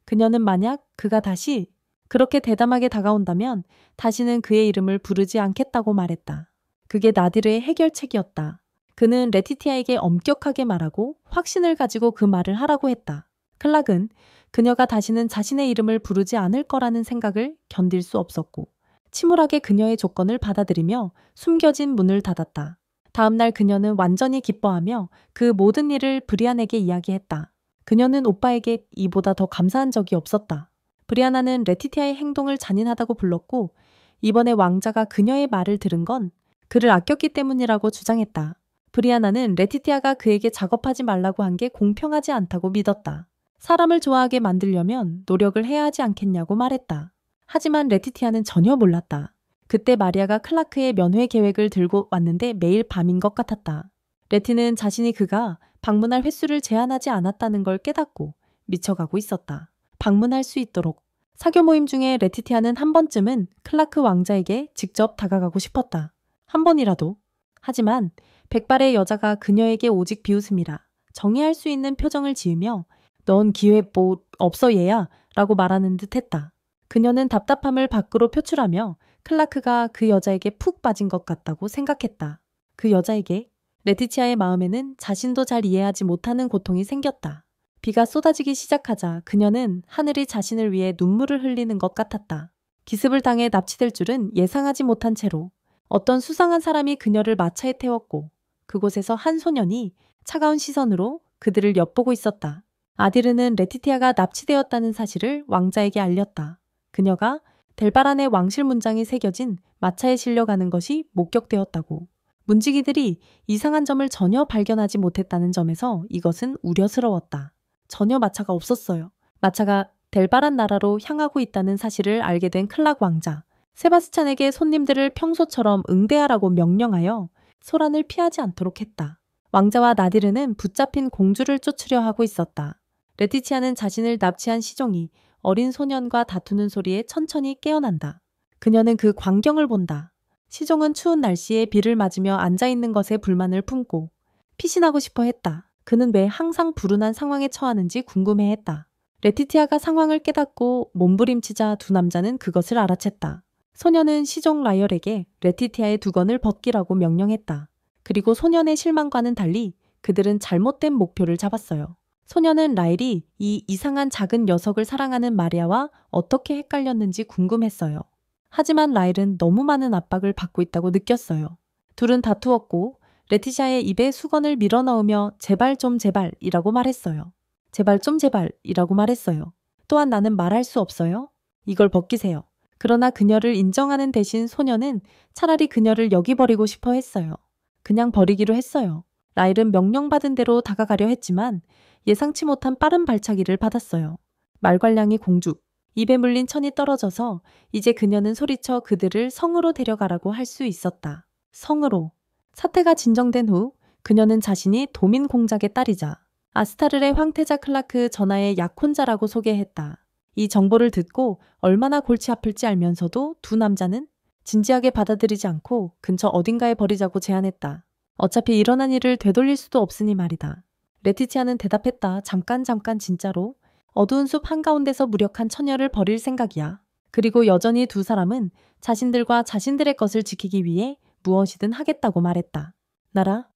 그녀는 만약 그가 다시 그렇게 대담하게 다가온다면 다시는 그의 이름을 부르지 않겠다고 말했다. 그게 나디르의 해결책이었다. 그는 레티티아에게 엄격하게 말하고 확신을 가지고 그 말을 하라고 했다. 클락은 그녀가 다시는 자신의 이름을 부르지 않을 거라는 생각을 견딜 수 없었고 침울하게 그녀의 조건을 받아들이며 숨겨진 문을 닫았다. 다음날 그녀는 완전히 기뻐하며 그 모든 일을 브리안에게 이야기했다. 그녀는 오빠에게 이보다 더 감사한 적이 없었다. 브리아나는 레티티아의 행동을 잔인하다고 불렀고 이번에 왕자가 그녀의 말을 들은 건 그를 아꼈기 때문이라고 주장했다. 브리아나는 레티티아가 그에게 작업하지 말라고 한 게 공평하지 않다고 믿었다. 사람을 좋아하게 만들려면 노력을 해야 하지 않겠냐고 말했다. 하지만 레티티아는 전혀 몰랐다. 그때 마리아가 클라크의 면회 계획을 들고 왔는데 매일 밤인 것 같았다. 레티는 자신이 그가 방문할 횟수를 제한하지 않았다는 걸 깨닫고 미쳐가고 있었다. 방문할 수 있도록. 사교 모임 중에 레티티아는 한 번쯤은 클라크 왕자에게 직접 다가가고 싶었다. 한 번이라도. 하지만 백발의 여자가 그녀에게 오직 비웃음이라 정의할 수 있는 표정을 지으며 넌 기회 뭐 없어 얘야 라고 말하는 듯 했다. 그녀는 답답함을 밖으로 표출하며 클라크가 그 여자에게 푹 빠진 것 같다고 생각했다. 그 여자에게? 레티치아의 마음에는 자신도 잘 이해하지 못하는 고통이 생겼다. 비가 쏟아지기 시작하자 그녀는 하늘이 자신을 위해 눈물을 흘리는 것 같았다. 기습을 당해 납치될 줄은 예상하지 못한 채로 어떤 수상한 사람이 그녀를 마차에 태웠고 그곳에서 한 소년이 차가운 시선으로 그들을 엿보고 있었다. 아디르는 레티티아가 납치되었다는 사실을 왕자에게 알렸다. 그녀가 델바란의 왕실 문장이 새겨진 마차에 실려가는 것이 목격되었다고. 문지기들이 이상한 점을 전혀 발견하지 못했다는 점에서 이것은 우려스러웠다. 전혀 마차가 없었어요. 마차가 델바란 나라로 향하고 있다는 사실을 알게 된 클락 왕자. 세바스찬에게 손님들을 평소처럼 응대하라고 명령하여 소란을 피하지 않도록 했다. 왕자와 나디르는 붙잡힌 공주를 쫓으려 하고 있었다. 레티치아는 자신을 납치한 시종이 어린 소년과 다투는 소리에 천천히 깨어난다. 그녀는 그 광경을 본다. 시종은 추운 날씨에 비를 맞으며 앉아있는 것에 불만을 품고 피신하고 싶어 했다. 그는 왜 항상 불운한 상황에 처하는지 궁금해했다. 레티티아가 상황을 깨닫고 몸부림치자 두 남자는 그것을 알아챘다. 소년은 시종 라이얼에게 레티티아의 두건을 벗기라고 명령했다. 그리고 소년의 실망과는 달리 그들은 잘못된 목표를 잡았어요. 소년은 라일이 이 이상한 작은 녀석을 사랑하는 마리아와 어떻게 헷갈렸는지 궁금했어요. 하지만 라일은 너무 많은 압박을 받고 있다고 느꼈어요. 둘은 다투었고 레티샤의 입에 수건을 밀어넣으며 제발 좀 제발이라고 말했어요. 제발 좀 제발이라고 말했어요. 또한 나는 말할 수 없어요. 이걸 벗기세요. 그러나 그녀를 인정하는 대신 소년은 차라리 그녀를 여기 버리고 싶어 했어요. 그냥 버리기로 했어요. 라일은 명령받은 대로 다가가려 했지만 예상치 못한 빠른 발차기를 받았어요. 말괄량이 공주. 입에 물린 천이 떨어져서 이제 그녀는 소리쳐 그들을 성으로 데려가라고 할 수 있었다. 성으로. 사태가 진정된 후 그녀는 자신이 도민 공작의 딸이자 아스타르의 황태자 클라크 전하의 약혼자라고 소개했다. 이 정보를 듣고 얼마나 골치 아플지 알면서도 두 남자는 진지하게 받아들이지 않고 근처 어딘가에 버리자고 제안했다. 어차피 일어난 일을 되돌릴 수도 없으니 말이다. 레티치아는 대답했다. 잠깐 진짜로. 어두운 숲 한가운데서 무력한 처녀를 버릴 생각이야. 그리고 여전히 두 사람은 자신들과 자신들의 것을 지키기 위해 무엇이든 하겠다고 말했다. 나라?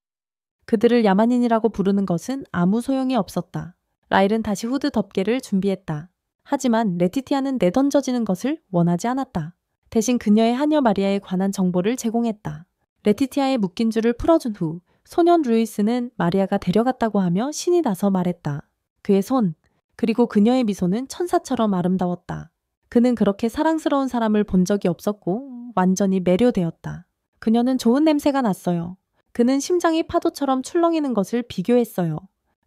그들을 야만인이라고 부르는 것은 아무 소용이 없었다. 라일은 다시 후드 덮개를 준비했다. 하지만 레티티아는 내던져지는 것을 원하지 않았다. 대신 그녀의 하녀 마리아에 관한 정보를 제공했다. 레티티아의 묶인 줄을 풀어준 후 소년 루이스는 마리아가 데려갔다고 하며 신이 나서 말했다. 그의 손, 그리고 그녀의 미소는 천사처럼 아름다웠다. 그는 그렇게 사랑스러운 사람을 본 적이 없었고 완전히 매료되었다. 그녀는 좋은 냄새가 났어요. 그는 심장이 파도처럼 출렁이는 것을 비교했어요.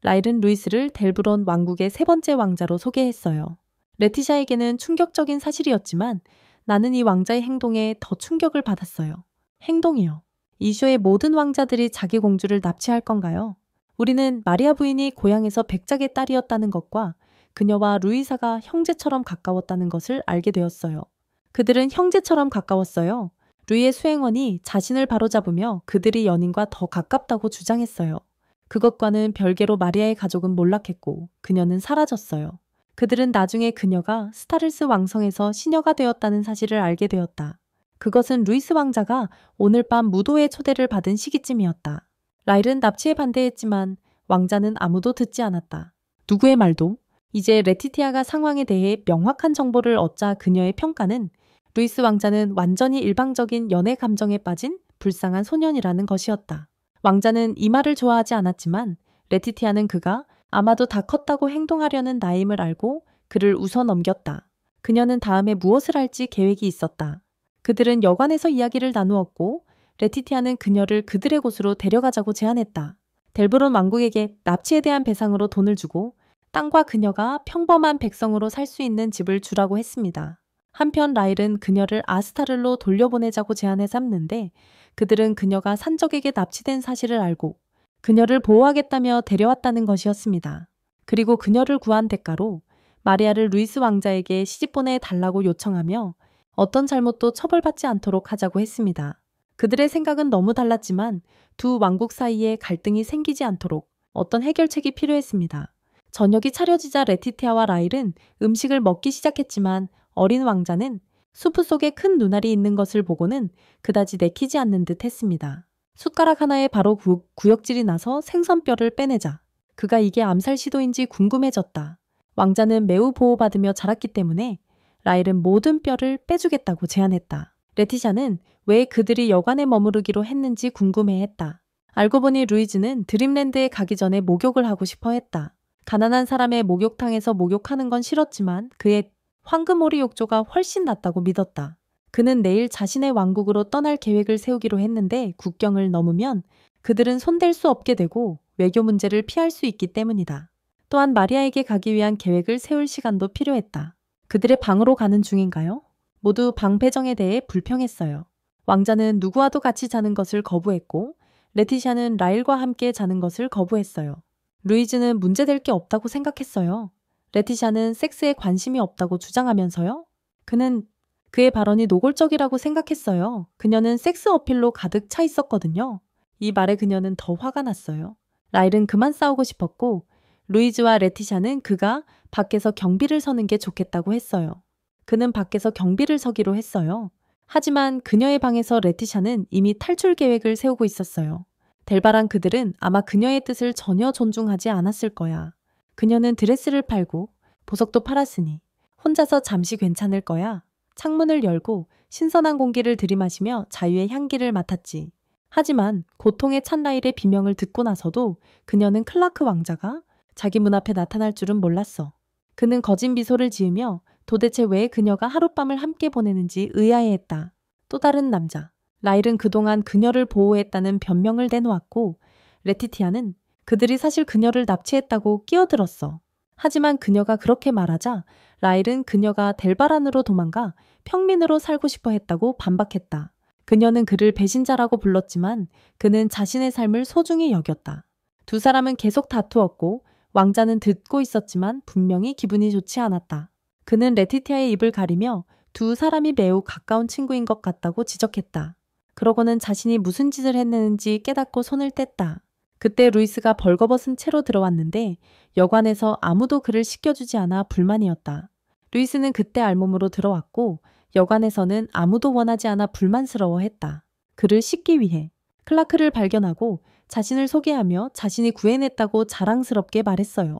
라일은 루이스를 델브론 왕국의 세 번째 왕자로 소개했어요. 레티샤에게는 충격적인 사실이었지만 나는 이 왕자의 행동에 더 충격을 받았어요. 행동이요. 이 쇼의 모든 왕자들이 자기 공주를 납치할 건가요? 우리는 마리아 부인이 고향에서 백작의 딸이었다는 것과 그녀와 루이사가 형제처럼 가까웠다는 것을 알게 되었어요. 그들은 형제처럼 가까웠어요. 루이의 수행원이 자신을 바로잡으며 그들이 연인과 더 가깝다고 주장했어요. 그것과는 별개로 마리아의 가족은 몰락했고 그녀는 사라졌어요. 그들은 나중에 그녀가 스타르스 왕성에서 시녀가 되었다는 사실을 알게 되었다. 그것은 루이스 왕자가 오늘 밤 무도회 초대를 받은 시기쯤이었다. 라일은 납치에 반대했지만 왕자는 아무도 듣지 않았다. 누구의 말도? 이제 레티티아가 상황에 대해 명확한 정보를 얻자 그녀의 평가는 루이스 왕자는 완전히 일방적인 연애 감정에 빠진 불쌍한 소년이라는 것이었다. 왕자는 이 말을 좋아하지 않았지만 레티티아는 그가 아마도 다 컸다고 행동하려는 나임을 알고 그를 웃어 넘겼다. 그녀는 다음에 무엇을 할지 계획이 있었다. 그들은 여관에서 이야기를 나누었고 레티티아는 그녀를 그들의 곳으로 데려가자고 제안했다. 델브론 왕국에게 납치에 대한 배상으로 돈을 주고 땅과 그녀가 평범한 백성으로 살 수 있는 집을 주라고 했습니다. 한편 라일은 그녀를 아스타르로 돌려보내자고 제안해 삼는데 그들은 그녀가 산적에게 납치된 사실을 알고 그녀를 보호하겠다며 데려왔다는 것이었습니다. 그리고 그녀를 구한 대가로 마리아를 루이스 왕자에게 시집보내 달라고 요청하며 어떤 잘못도 처벌받지 않도록 하자고 했습니다. 그들의 생각은 너무 달랐지만 두 왕국 사이에 갈등이 생기지 않도록 어떤 해결책이 필요했습니다. 저녁이 차려지자 레티티아와 라일은 음식을 먹기 시작했지만 어린 왕자는 수프 속에 큰 눈알이 있는 것을 보고는 그다지 내키지 않는 듯 했습니다. 숟가락 하나에 바로 구역질이 나서 생선뼈를 빼내자 그가 이게 암살 시도인지 궁금해졌다. 왕자는 매우 보호받으며 자랐기 때문에 라일은 모든 뼈를 빼주겠다고 제안했다. 레티샤는 왜 그들이 여관에 머무르기로 했는지 궁금해했다. 알고 보니 루이즈는 드림랜드에 가기 전에 목욕을 하고 싶어 했다. 가난한 사람의 목욕탕에서 목욕하는 건 싫었지만 그의 황금오리 욕조가 훨씬 낫다고 믿었다. 그는 내일 자신의 왕국으로 떠날 계획을 세우기로 했는데 국경을 넘으면 그들은 손댈 수 없게 되고 외교 문제를 피할 수 있기 때문이다. 또한 마리아에게 가기 위한 계획을 세울 시간도 필요했다. 그들의 방으로 가는 중인가요? 모두 방 배정에 대해 불평했어요. 왕자는 누구와도 같이 자는 것을 거부했고 레티샤는 라일과 함께 자는 것을 거부했어요. 루이즈는 문제될 게 없다고 생각했어요. 레티샤는 섹스에 관심이 없다고 주장하면서요. 그는 그의 발언이 노골적이라고 생각했어요. 그녀는 섹스 어필로 가득 차 있었거든요. 이 말에 그녀는 더 화가 났어요. 라일은 그만 싸우고 싶었고 루이즈와 레티샤는 그가 밖에서 경비를 서는 게 좋겠다고 했어요. 그는 밖에서 경비를 서기로 했어요. 하지만 그녀의 방에서 레티샤는 이미 탈출 계획을 세우고 있었어요. 델바랑 그들은 아마 그녀의 뜻을 전혀 존중하지 않았을 거야. 그녀는 드레스를 팔고 보석도 팔았으니 혼자서 잠시 괜찮을 거야. 창문을 열고 신선한 공기를 들이마시며 자유의 향기를 맡았지. 하지만 고통에 찬 라일의 비명을 듣고 나서도 그녀는 클라크 왕자가 자기 문 앞에 나타날 줄은 몰랐어. 그는 거짓 미소를 지으며 도대체 왜 그녀가 하룻밤을 함께 보내는지 의아해했다. 또 다른 남자. 라일은 그동안 그녀를 보호했다는 변명을 내놓았고 레티티아는 그들이 사실 그녀를 납치했다고 끼어들었어. 하지만 그녀가 그렇게 말하자 라일은 그녀가 델바란으로 도망가 평민으로 살고 싶어 했다고 반박했다. 그녀는 그를 배신자라고 불렀지만 그는 자신의 삶을 소중히 여겼다. 두 사람은 계속 다투었고 왕자는 듣고 있었지만 분명히 기분이 좋지 않았다. 그는 레티티아의 입을 가리며 두 사람이 매우 가까운 친구인 것 같다고 지적했다. 그러고는 자신이 무슨 짓을 했는지 깨닫고 손을 뗐다. 그때 루이스가 벌거벗은 채로 들어왔는데 여관에서 아무도 그를 씻겨주지 않아 불만이었다. 루이스는 그때 알몸으로 들어왔고 여관에서는 아무도 원하지 않아 불만스러워했다. 그를 씻기 위해 클라크를 발견하고 자신을 소개하며 자신이 구해냈다고 자랑스럽게 말했어요.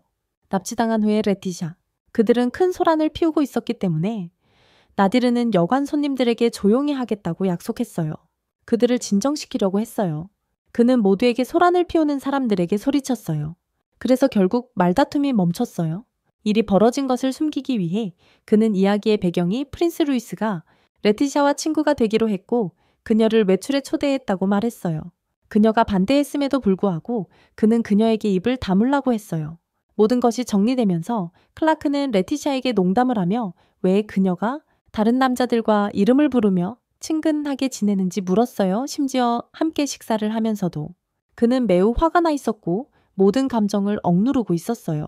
납치당한 후에 레티샤. 그들은 큰 소란을 피우고 있었기 때문에 나디르는 여관 손님들에게 조용히 하겠다고 약속했어요. 그들을 진정시키려고 했어요. 그는 모두에게 소란을 피우는 사람들에게 소리쳤어요. 그래서 결국 말다툼이 멈췄어요. 일이 벌어진 것을 숨기기 위해 그는 이야기의 배경이 프린스 루이스가 레티샤와 친구가 되기로 했고 그녀를 외출에 초대했다고 말했어요. 그녀가 반대했음에도 불구하고 그는 그녀에게 입을 다물라고 했어요. 모든 것이 정리되면서 클라크는 레티샤에게 농담을 하며 왜 그녀가 다른 남자들과 이름을 부르며 친근하게 지내는지 물었어요. 심지어 함께 식사를 하면서도. 그는 매우 화가 나 있었고 모든 감정을 억누르고 있었어요.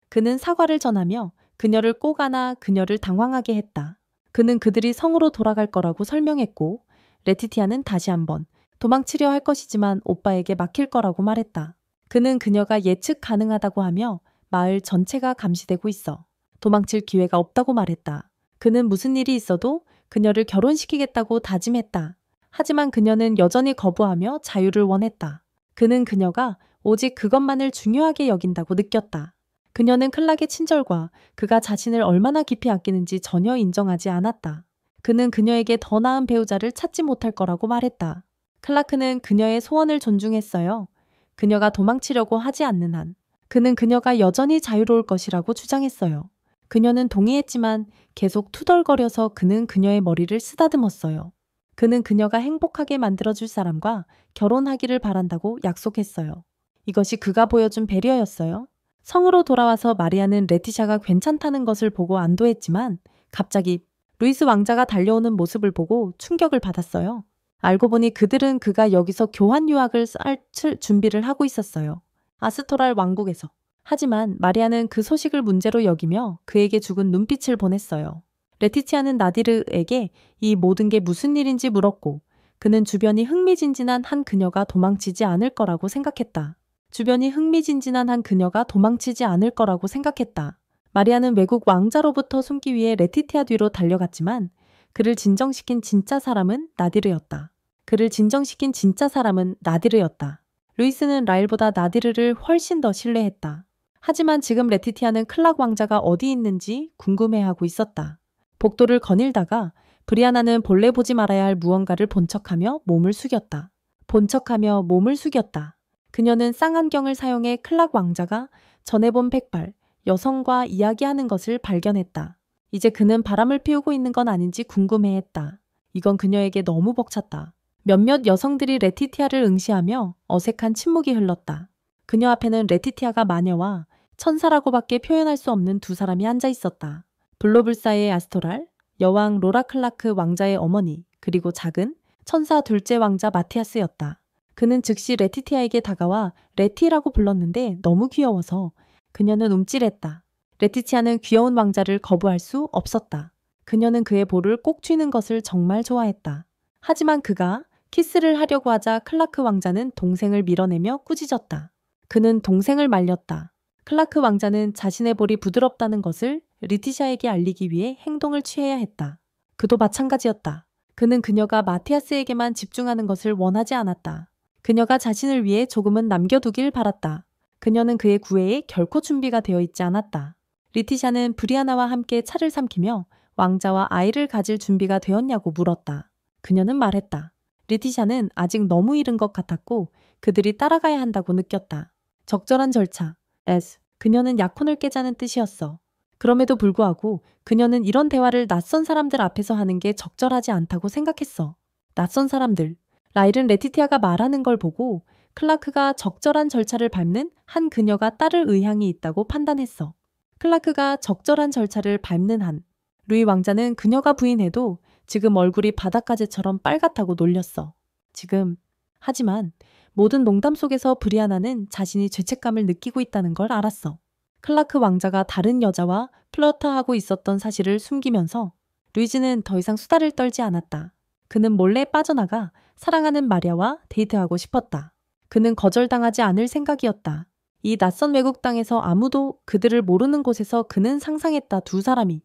그는 사과를 전하며 그녀를 꼭 안아 그녀를 당황하게 했다. 그는 그들이 성으로 돌아갈 거라고 설명했고 레티티아는 다시 한번 도망치려 할 것이지만 오빠에게 막힐 거라고 말했다. 그는 그녀가 예측 가능하다고 하며 마을 전체가 감시되고 있어 도망칠 기회가 없다고 말했다. 그는 무슨 일이 있어도 그녀를 결혼시키겠다고 다짐했다. 하지만 그녀는 여전히 거부하며 자유를 원했다. 그는 그녀가 오직 그것만을 중요하게 여긴다고 느꼈다. 그녀는 클락의 친절과 그가 자신을 얼마나 깊이 아끼는지 전혀 인정하지 않았다. 그는 그녀에게 더 나은 배우자를 찾지 못할 거라고 말했다. 클라크는 그녀의 소원을 존중했어요. 그녀가 도망치려고 하지 않는 한. 그는 그녀가 여전히 자유로울 것이라고 주장했어요. 그녀는 동의했지만 계속 투덜거려서 그는 그녀의 머리를 쓰다듬었어요. 그는 그녀가 행복하게 만들어줄 사람과 결혼하기를 바란다고 약속했어요. 이것이 그가 보여준 배려였어요. 성으로 돌아와서 마리아는 레티샤가 괜찮다는 것을 보고 안도했지만 갑자기 루이스 왕자가 달려오는 모습을 보고 충격을 받았어요. 알고 보니 그들은 그가 여기서 교환 유학을 할 준비를 하고 있었어요. 아스토랄 왕국에서. 하지만 마리아는 그 소식을 문제로 여기며 그에게 죽은 눈빛을 보냈어요. 레티치아는 나디르에게 이 모든 게 무슨 일인지 물었고 그는 주변이 흥미진진한 한 그녀가 도망치지 않을 거라고 생각했다. 주변이 흥미진진한 한 그녀가 도망치지 않을 거라고 생각했다. 마리아는 외국 왕자로부터 숨기 위해 레티티아 뒤로 달려갔지만 그를 진정시킨 진짜 사람은 나디르였다. 그를 진정시킨 진짜 사람은 나디르였다. 루이스는 라일보다 나디르를 훨씬 더 신뢰했다. 하지만 지금 레티티아는 클락 왕자가 어디 있는지 궁금해하고 있었다. 복도를 거닐다가 브리아나는 본래 보지 말아야 할 무언가를 본 척하며 몸을 숙였다. 본 척하며 몸을 숙였다. 그녀는 쌍안경을 사용해 클락 왕자가 전에 본 백발, 여성과 이야기하는 것을 발견했다. 이제 그는 바람을 피우고 있는 건 아닌지 궁금해했다. 이건 그녀에게 너무 벅찼다. 몇몇 여성들이 레티티아를 응시하며 어색한 침묵이 흘렀다. 그녀 앞에는 레티티아가 마녀와 천사라고밖에 표현할 수 없는 두 사람이 앉아 있었다. 블로불사의 아스토랄, 여왕 로라 클라크 왕자의 어머니, 그리고 작은 천사 둘째 왕자 마티아스였다. 그는 즉시 레티티아에게 다가와 레티라고 불렀는데 너무 귀여워서 그녀는 움찔했다. 레티티아는 귀여운 왕자를 거부할 수 없었다. 그녀는 그의 볼을 꼭 쥐는 것을 정말 좋아했다. 하지만 그가 키스를 하려고 하자 클라크 왕자는 동생을 밀어내며 꾸짖었다. 그는 동생을 말렸다. 클라크 왕자는 자신의 볼이 부드럽다는 것을 리티샤에게 알리기 위해 행동을 취해야 했다. 그도 마찬가지였다. 그는 그녀가 마티아스에게만 집중하는 것을 원하지 않았다. 그녀가 자신을 위해 조금은 남겨두길 바랐다. 그녀는 그의 구애에 결코 준비가 되어 있지 않았다. 리티샤는 브리아나와 함께 차를 삼키며 왕자와 아이를 가질 준비가 되었냐고 물었다. 그녀는 말했다. 리티샤는 아직 너무 이른 것 같았고 그들이 따라가야 한다고 느꼈다. 적절한 절차. 그녀는 약혼을 깨자는 뜻이었어. 그럼에도 불구하고 그녀는 이런 대화를 낯선 사람들 앞에서 하는 게 적절하지 않다고 생각했어. 낯선 사람들. 라일은 레티티아가 말하는 걸 보고 클라크가 적절한 절차를 밟는 한 그녀가 따를 의향이 있다고 판단했어. 클라크가 적절한 절차를 밟는 한. 루이 왕자는 그녀가 부인해도 지금 얼굴이 바닷가재처럼 빨갛다고 놀렸어. 지금. 하지만 모든 농담 속에서 브리아나는 자신이 죄책감을 느끼고 있다는 걸 알았어. 클라크 왕자가 다른 여자와 플러터하고 있었던 사실을 숨기면서 루이즈는 더 이상 수다를 떨지 않았다. 그는 몰래 빠져나가 사랑하는 마리아와 데이트하고 싶었다. 그는 거절당하지 않을 생각이었다. 이 낯선 외국 땅에서 아무도 그들을 모르는 곳에서 그는 상상했다. 두 사람이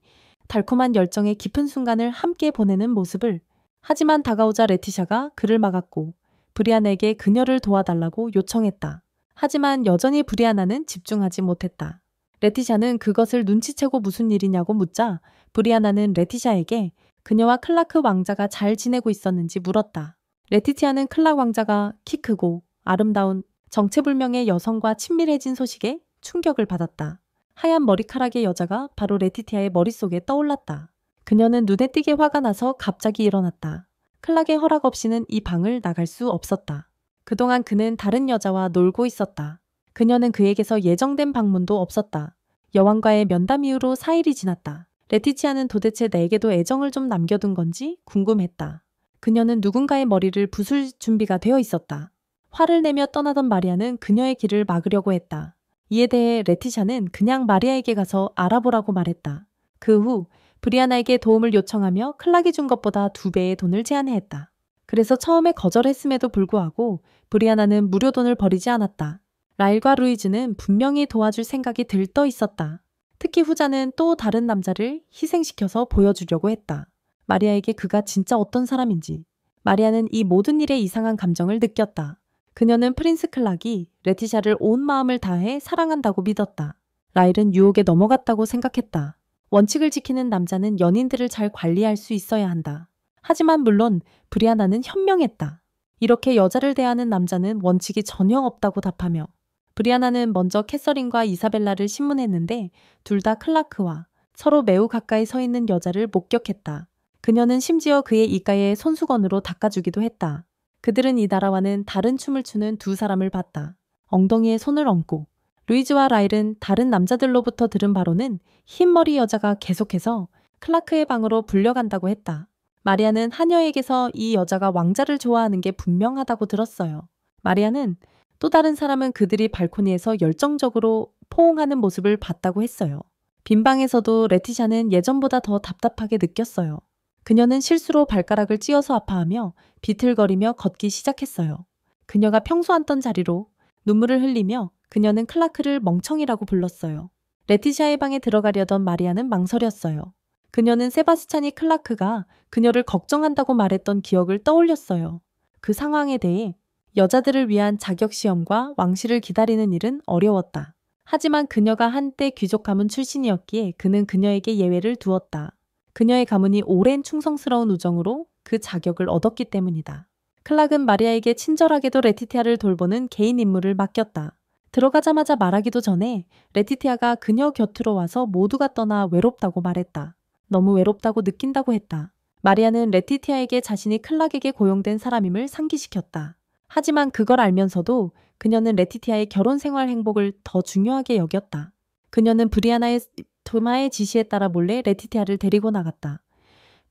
달콤한 열정의 깊은 순간을 함께 보내는 모습을. 하지만 다가오자 레티샤가 그를 막았고 브리아나에게 그녀를 도와달라고 요청했다. 하지만 여전히 브리아나는 집중하지 못했다. 레티샤는 그것을 눈치채고 무슨 일이냐고 묻자 브리아나는 레티샤에게 그녀와 클라크 왕자가 잘 지내고 있었는지 물었다. 레티티아는 클락 왕자가 키 크고 아름다운 정체불명의 여성과 친밀해진 소식에 충격을 받았다. 하얀 머리카락의 여자가 바로 레티티아의 머릿속에 떠올랐다. 그녀는 눈에 띄게 화가 나서 갑자기 일어났다. 클락의 허락 없이는 이 방을 나갈 수 없었다. 그동안 그는 다른 여자와 놀고 있었다. 그녀는 그에게서 예정된 방문도 없었다. 여왕과의 면담 이후로 4일이 지났다. 레티티아는 도대체 내게도 애정을 좀 남겨둔 건지 궁금했다. 그녀는 누군가의 머리를 부술 준비가 되어 있었다. 화를 내며 떠나던 마리아는 그녀의 길을 막으려고 했다. 이에 대해 레티샤는 그냥 마리아에게 가서 알아보라고 말했다. 그 후 브리아나에게 도움을 요청하며 클락이 준 것보다 2배의 돈을 제안했다. 그래서 처음에 거절했음에도 불구하고 브리아나는 무료 돈을 버리지 않았다. 라일과 루이즈는 분명히 도와줄 생각이 들떠 있었다. 특히 후자는 또 다른 남자를 희생시켜서 보여주려고 했다. 마리아에게 그가 진짜 어떤 사람인지. 마리아는 이 모든 일에 이상한 감정을 느꼈다. 그녀는 프린스 클락이 레티샤를 온 마음을 다해 사랑한다고 믿었다. 라일은 유혹에 넘어갔다고 생각했다. 원칙을 지키는 남자는 연인들을 잘 관리할 수 있어야 한다. 하지만 물론 브리아나는 현명했다. 이렇게 여자를 대하는 남자는 원칙이 전혀 없다고 답하며 브리아나는 먼저 캐서린과 이사벨라를 신문했는데 둘 다 클라크와 서로 매우 가까이 서 있는 여자를 목격했다. 그녀는 심지어 그의 입가에 손수건으로 닦아주기도 했다. 그들은 이 나라와는 다른 춤을 추는 두 사람을 봤다. 엉덩이에 손을 얹고. 루이즈와 라일은 다른 남자들로부터 들은 바로는 흰머리 여자가 계속해서 클라크의 방으로 불려간다고 했다. 마리아는 하녀에게서 이 여자가 왕자를 좋아하는 게 분명하다고 들었어요. 마리아는 또 다른 사람은 그들이 발코니에서 열정적으로 포옹하는 모습을 봤다고 했어요. 빈 방에서도 레티샤는 예전보다 더 답답하게 느꼈어요. 그녀는 실수로 발가락을 찧어서 아파하며 비틀거리며 걷기 시작했어요. 그녀가 평소 앉던 자리로 눈물을 흘리며 그녀는 클라크를 멍청이라고 불렀어요. 레티시아의 방에 들어가려던 마리아는 망설였어요. 그녀는 세바스찬이 클라크가 그녀를 걱정한다고 말했던 기억을 떠올렸어요. 그 상황에 대해 여자들을 위한 자격시험과 왕실을 기다리는 일은 어려웠다. 하지만 그녀가 한때 귀족 가문 출신이었기에 그는 그녀에게 예외를 두었다. 그녀의 가문이 오랜 충성스러운 우정으로 그 자격을 얻었기 때문이다. 클락은 마리아에게 친절하게도 레티티아를 돌보는 개인 임무를 맡겼다. 들어가자마자 말하기도 전에 레티티아가 그녀 곁으로 와서 모두가 떠나 외롭다고 말했다. 너무 외롭다고 느낀다고 했다. 마리아는 레티티아에게 자신이 클락에게 고용된 사람임을 상기시켰다. 하지만 그걸 알면서도 그녀는 레티티아의 결혼 생활 행복을 더 중요하게 여겼다. 그녀는 브리아나의 도마의 지시에 따라 몰래 레티티아를 데리고 나갔다.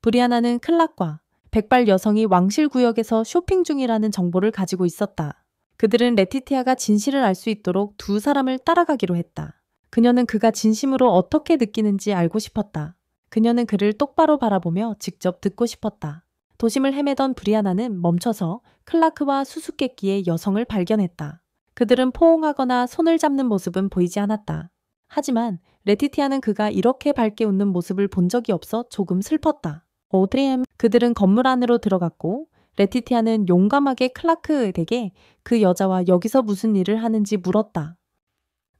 브리아나는 클락과 백발 여성이 왕실 구역에서 쇼핑 중이라는 정보를 가지고 있었다. 그들은 레티티아가 진실을 알 수 있도록 두 사람을 따라가기로 했다. 그녀는 그가 진심으로 어떻게 느끼는지 알고 싶었다. 그녀는 그를 똑바로 바라보며 직접 듣고 싶었다. 도심을 헤매던 브리아나는 멈춰서 클라크와 수수께끼의 여성을 발견했다. 그들은 포옹하거나 손을 잡는 모습은 보이지 않았다. 하지만 레티티아는 그가 이렇게 밝게 웃는 모습을 본 적이 없어 조금 슬펐다. 그들은 건물 안으로 들어갔고 레티티아는 용감하게 클라크에게 그 여자와 여기서 무슨 일을 하는지 물었다.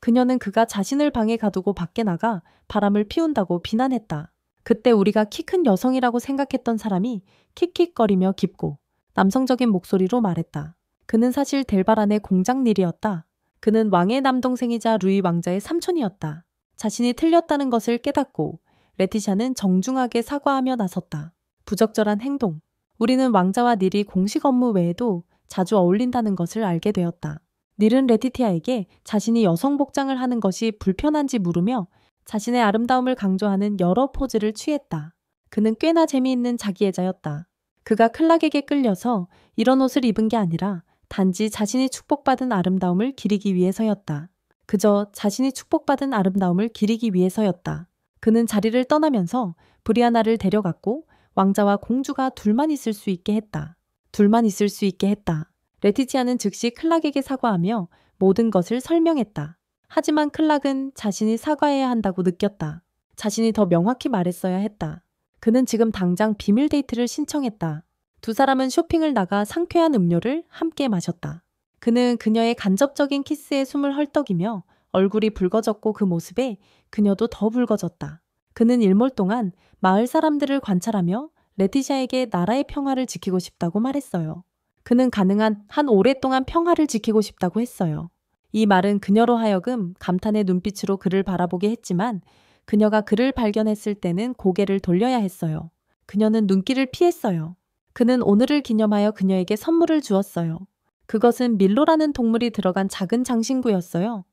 그녀는 그가 자신을 방에 가두고 밖에 나가 바람을 피운다고 비난했다. 그때 우리가 키 큰 여성이라고 생각했던 사람이 킥킥거리며 깊고 남성적인 목소리로 말했다. 그는 사실 델바란의 공장 일이었다. 그는 왕의 남동생이자 루이 왕자의 삼촌이었다. 자신이 틀렸다는 것을 깨닫고 레티샤는 정중하게 사과하며 나섰다. 부적절한 행동. 우리는 왕자와 닐이 공식 업무 외에도 자주 어울린다는 것을 알게 되었다. 닐은 레티티아에게 자신이 여성 복장을 하는 것이 불편한지 물으며 자신의 아름다움을 강조하는 여러 포즈를 취했다. 그는 꽤나 재미있는 자기애자였다. 그가 클락에게 끌려서 이런 옷을 입은 게 아니라 단지 자신이 축복받은 아름다움을 기리기 위해서였다. 그저 자신이 축복받은 아름다움을 기리기 위해서였다. 그는 자리를 떠나면서 브리아나를 데려갔고 왕자와 공주가 둘만 있을 수 있게 했다. 둘만 있을 수 있게 했다. 레티티아는 즉시 클락에게 사과하며 모든 것을 설명했다. 하지만 클락은 자신이 사과해야 한다고 느꼈다. 자신이 더 명확히 말했어야 했다. 그는 지금 당장 비밀 데이트를 신청했다. 두 사람은 쇼핑을 나가 상쾌한 음료를 함께 마셨다. 그는 그녀의 간접적인 키스에 숨을 헐떡이며 얼굴이 붉어졌고 그 모습에 그녀도 더 붉어졌다. 그는 일몰 동안 마을 사람들을 관찰하며 레티샤에게 나라의 평화를 지키고 싶다고 말했어요. 그는 가능한 한 오랫동안 평화를 지키고 싶다고 했어요. 이 말은 그녀로 하여금 감탄의 눈빛으로 그를 바라보게 했지만 그녀가 그를 발견했을 때는 고개를 돌려야 했어요. 그녀는 눈길을 피했어요. 그는 오늘을 기념하여 그녀에게 선물을 주었어요. 그것은 밀로라는 동물이 들어간 작은 장신구였어요.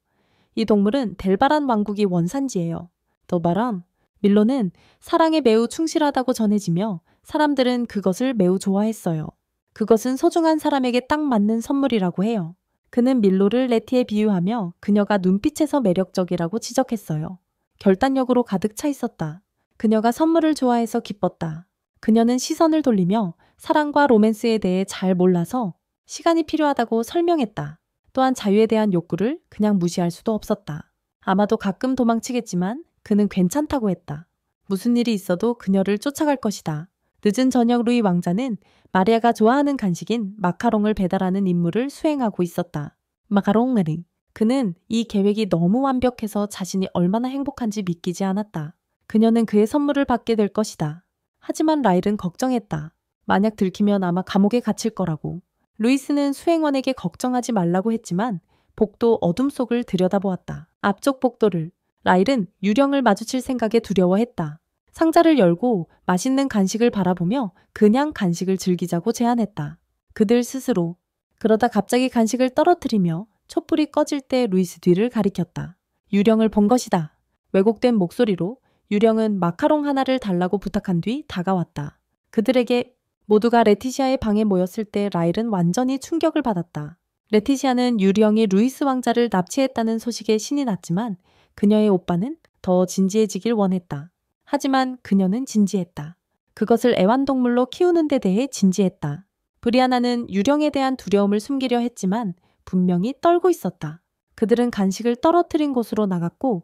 이 동물은 델바란 왕국이 원산지예요. 델바란, 밀로는 사랑에 매우 충실하다고 전해지며 사람들은 그것을 매우 좋아했어요. 그것은 소중한 사람에게 딱 맞는 선물이라고 해요. 그는 밀로를 레티에 비유하며 그녀가 눈빛에서 매력적이라고 지적했어요. 결단력으로 가득 차 있었다. 그녀가 선물을 좋아해서 기뻤다. 그녀는 시선을 돌리며 사랑과 로맨스에 대해 잘 몰라서 시간이 필요하다고 설명했다. 또한 자유에 대한 욕구를 그냥 무시할 수도 없었다. 아마도 가끔 도망치겠지만 그는 괜찮다고 했다. 무슨 일이 있어도 그녀를 쫓아갈 것이다. 늦은 저녁 루이 왕자는 마리아가 좋아하는 간식인 마카롱을 배달하는 임무를 수행하고 있었다. 마카롱을. 그는 이 계획이 너무 완벽해서 자신이 얼마나 행복한지 믿기지 않았다. 그녀는 그의 선물을 받게 될 것이다. 하지만 라일은 걱정했다. 만약 들키면 아마 감옥에 갇힐 거라고. 루이스는 수행원에게 걱정하지 말라고 했지만 복도 어둠 속을 들여다보았다. 앞쪽 복도를. 라일은 유령을 마주칠 생각에 두려워했다. 상자를 열고 맛있는 간식을 바라보며 그냥 간식을 즐기자고 제안했다. 그들 스스로. 그러다 갑자기 간식을 떨어뜨리며 촛불이 꺼질 때 루이스 뒤를 가리켰다. 유령을 본 것이다. 왜곡된 목소리로 유령은 마카롱 하나를 달라고 부탁한 뒤 다가왔다. 그들에게 모두가 레티시아의 방에 모였을 때 라일은 완전히 충격을 받았다. 레티시아는 유령이 루이스 왕자를 납치했다는 소식에 신이 났지만 그녀의 오빠는 더 진지해지길 원했다. 하지만 그녀는 진지했다. 그것을 애완동물로 키우는 데 대해 진지했다. 브리아나는 유령에 대한 두려움을 숨기려 했지만 분명히 떨고 있었다. 그들은 간식을 떨어뜨린 곳으로 나갔고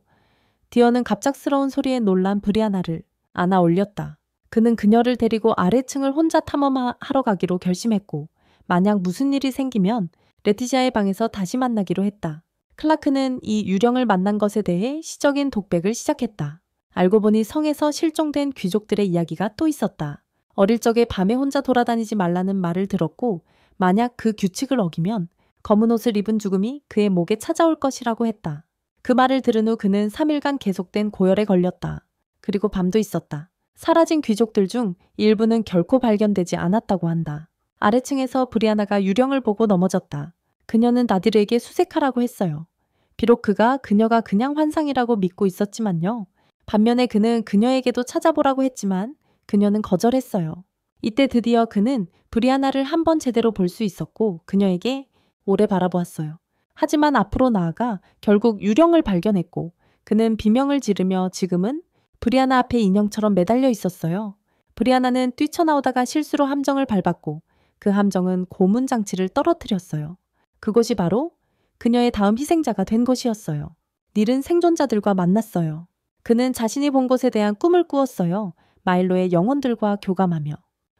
디어는 갑작스러운 소리에 놀란 브리아나를 안아 올렸다. 그는 그녀를 데리고 아래층을 혼자 탐험하러 가기로 결심했고 만약 무슨 일이 생기면 레티시아의 방에서 다시 만나기로 했다. 클라크는 이 유령을 만난 것에 대해 시적인 독백을 시작했다. 알고 보니 성에서 실종된 귀족들의 이야기가 또 있었다. 어릴 적에 밤에 혼자 돌아다니지 말라는 말을 들었고 만약 그 규칙을 어기면 검은 옷을 입은 죽음이 그의 목에 찾아올 것이라고 했다. 그 말을 들은 후 그는 3일간 계속된 고열에 걸렸다. 그리고 밤도 있었다. 사라진 귀족들 중 일부는 결코 발견되지 않았다고 한다. 아래층에서 브리아나가 유령을 보고 넘어졌다. 그녀는 나디르에게 수색하라고 했어요. 비록 그녀가 그냥 환상이라고 믿고 있었지만요. 반면에 그는 그녀에게도 찾아보라고 했지만 그녀는 거절했어요. 이때 드디어 그는 브리아나를 한 번 제대로 볼 수 있었고 그녀에게 오래 바라보았어요. 하지만 앞으로 나아가 결국 유령을 발견했고 그는 비명을 지르며 지금은 브리아나 앞에 인형처럼 매달려 있었어요. 브리아나는 뛰쳐나오다가 실수로 함정을 밟았고 그 함정은 고문 장치를 떨어뜨렸어요. 그곳이 바로 그녀의 다음 희생자가 된 곳이었어요. 닐은 생존자들과 만났어요. 그는 자신이 본 곳에 대한 꿈을 꾸었어요. 마일로의 영혼들과 교감하며.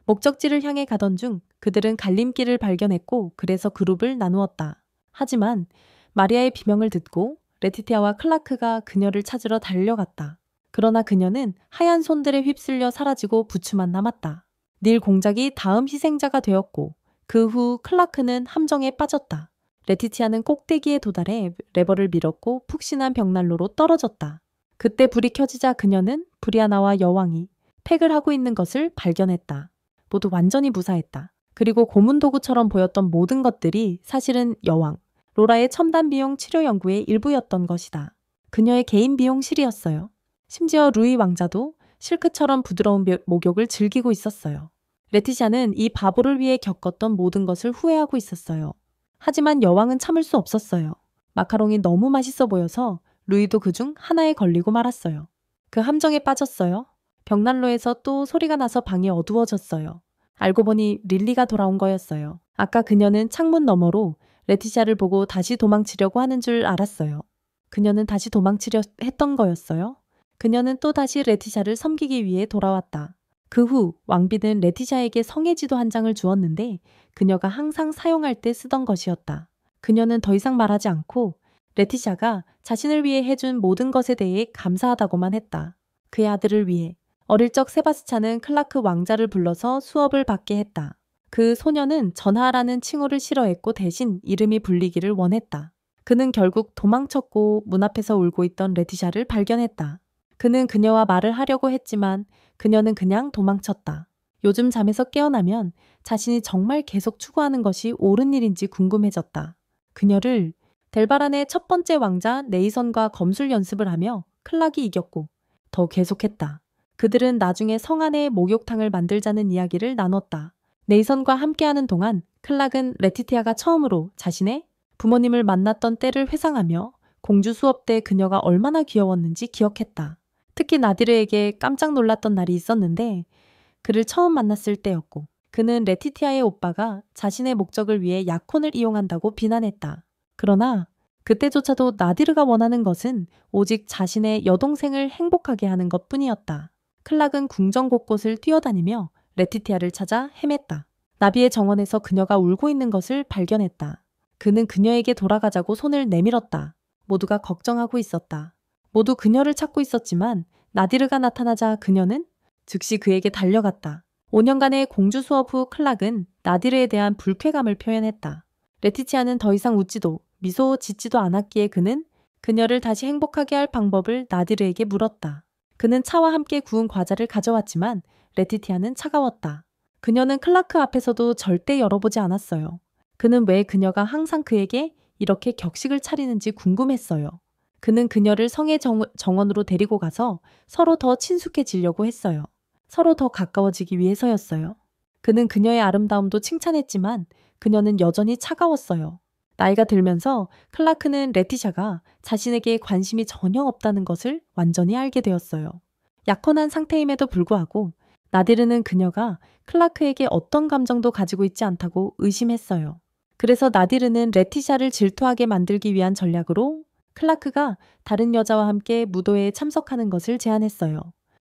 목적지를 향해 가던 중 그들은 갈림길을 발견했고 그래서 그룹을 나누었다. 하지만 마리아의 비명을 듣고 레티티아와 클라크가 그녀를 찾으러 달려갔다. 그러나 그녀는 하얀 손들에 휩쓸려 사라지고 부츠만 남았다. 닐 공작이 다음 희생자가 되었고 그 후 클라크는 함정에 빠졌다. 레티티아는 꼭대기에 도달해 레버를 밀었고 푹신한 벽난로로 떨어졌다. 그때 불이 켜지자 그녀는 브리아나와 여왕이 팩을 하고 있는 것을 발견했다. 모두 완전히 무사했다. 그리고 고문 도구처럼 보였던 모든 것들이 사실은 여왕, 로라의 첨단 비용 치료 연구의 일부였던 것이다. 그녀의 개인 비용실이었어요. 심지어 루이 왕자도 실크처럼 부드러운 목욕을 즐기고 있었어요. 레티샤는 이 바보를 위해 겪었던 모든 것을 후회하고 있었어요. 하지만 여왕은 참을 수 없었어요. 마카롱이 너무 맛있어 보여서 루이도 그중 하나에 걸리고 말았어요. 그 함정에 빠졌어요. 벽난로에서 또 소리가 나서 방이 어두워졌어요. 알고 보니 릴리가 돌아온 거였어요. 아까 그녀는 창문 너머로 레티샤를 보고 다시 도망치려고 하는 줄 알았어요. 그녀는 다시 도망치려 했던 거였어요. 그녀는 또 다시 레티샤를 섬기기 위해 돌아왔다. 그 후 왕비는 레티샤에게 성애지도 한 장을 주었는데 그녀가 항상 사용할 때 쓰던 것이었다. 그녀는 더 이상 말하지 않고 레티샤가 자신을 위해 해준 모든 것에 대해 감사하다고만 했다. 그의 아들을 위해. 어릴 적 세바스찬은 클라크 왕자를 불러서 수업을 받게 했다. 그 소녀는 전하라는 칭호를 싫어했고 대신 이름이 불리기를 원했다. 그는 결국 도망쳤고 문 앞에서 울고 있던 레티샤를 발견했다. 그는 그녀와 말을 하려고 했지만 그녀는 그냥 도망쳤다. 요즘 잠에서 깨어나면 자신이 정말 계속 추구하는 것이 옳은 일인지 궁금해졌다. 그녀를 델바란의 첫 번째 왕자 네이선과 검술 연습을 하며 클락이 이겼고 더 계속했다. 그들은 나중에 성 안에 목욕탕을 만들자는 이야기를 나눴다. 네이선과 함께하는 동안 클락은 레티티아가 처음으로 자신의 부모님을 만났던 때를 회상하며 공주 수업 때 그녀가 얼마나 귀여웠는지 기억했다. 특히 나디르에게 깜짝 놀랐던 날이 있었는데 그를 처음 만났을 때였고 그는 레티티아의 오빠가 자신의 목적을 위해 약혼을 이용한다고 비난했다. 그러나 그때조차도 나디르가 원하는 것은 오직 자신의 여동생을 행복하게 하는 것뿐이었다. 클락은 궁전 곳곳을 뛰어다니며 레티티아를 찾아 헤맸다. 나비의 정원에서 그녀가 울고 있는 것을 발견했다. 그는 그녀에게 돌아가자고 손을 내밀었다. 모두가 걱정하고 있었다. 모두 그녀를 찾고 있었지만 나디르가 나타나자 그녀는 즉시 그에게 달려갔다. 5년간의 공주 수업 후 클락은 나디르에 대한 불쾌감을 표현했다. 레티티아는 더 이상 웃지도 미소 짓지도 않았기에 그는 그녀를 다시 행복하게 할 방법을 나디르에게 물었다. 그는 차와 함께 구운 과자를 가져왔지만 레티티아는 차가웠다. 그녀는 클라크 앞에서도 절대 열어보지 않았어요. 그는 왜 그녀가 항상 그에게 이렇게 격식을 차리는지 궁금했어요. 그는 그녀를 성의 정원으로 데리고 가서 서로 더 친숙해지려고 했어요. 서로 더 가까워지기 위해서였어요. 그는 그녀의 아름다움도 칭찬했지만 그녀는 여전히 차가웠어요. 나이가 들면서 클라크는 레티샤가 자신에게 관심이 전혀 없다는 것을 완전히 알게 되었어요. 약혼한 상태임에도 불구하고 나디르는 그녀가 클라크에게 어떤 감정도 가지고 있지 않다고 의심했어요. 그래서 나디르는 레티샤를 질투하게 만들기 위한 전략으로 클라크가 다른 여자와 함께 무도회에 참석하는 것을 제안했어요.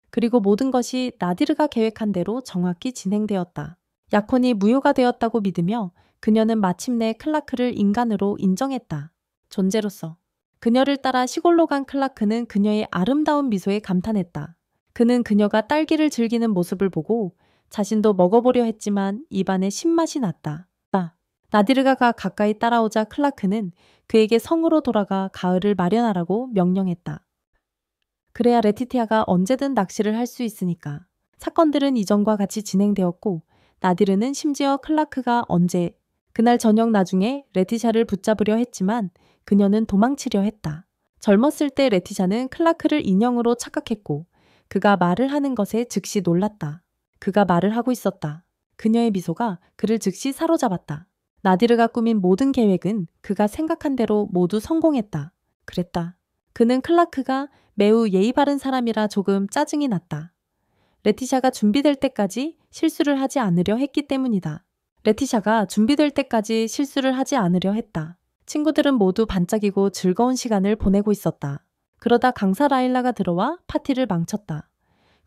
그리고 모든 것이 나디르가 계획한 대로 정확히 진행되었다. 야콘이 무효가 되었다고 믿으며 그녀는 마침내 클라크를 인간으로 인정했다. 존재로서. 그녀를 따라 시골로 간 클라크는 그녀의 아름다운 미소에 감탄했다. 그는 그녀가 딸기를 즐기는 모습을 보고 자신도 먹어보려 했지만 입안에 신맛이 났다. 나디르가 가까이 따라오자 클라크는 그에게 성으로 돌아가 가을을 마련하라고 명령했다. 그래야 레티티아가 언제든 낚시를 할 수 있으니까. 사건들은 이전과 같이 진행되었고 나디르는 심지어 클라크가 언제 그날 저녁 나중에 레티샤를 붙잡으려 했지만 그녀는 도망치려 했다. 젊었을 때 레티샤는 클라크를 인형으로 착각했고 그가 말을 하는 것에 즉시 놀랐다. 그가 말을 하고 있었다. 그녀의 미소가 그를 즉시 사로잡았다. 나디르가 꾸민 모든 계획은 그가 생각한 대로 모두 성공했다. 그랬다. 그는 클라크가 매우 예의 바른 사람이라 조금 짜증이 났다. 레티샤가 준비될 때까지 실수를 하지 않으려 했기 때문이다. 레티샤가 준비될 때까지 실수를 하지 않으려 했다. 친구들은 모두 반짝이고 즐거운 시간을 보내고 있었다. 그러다 강사 라일라가 들어와 파티를 망쳤다.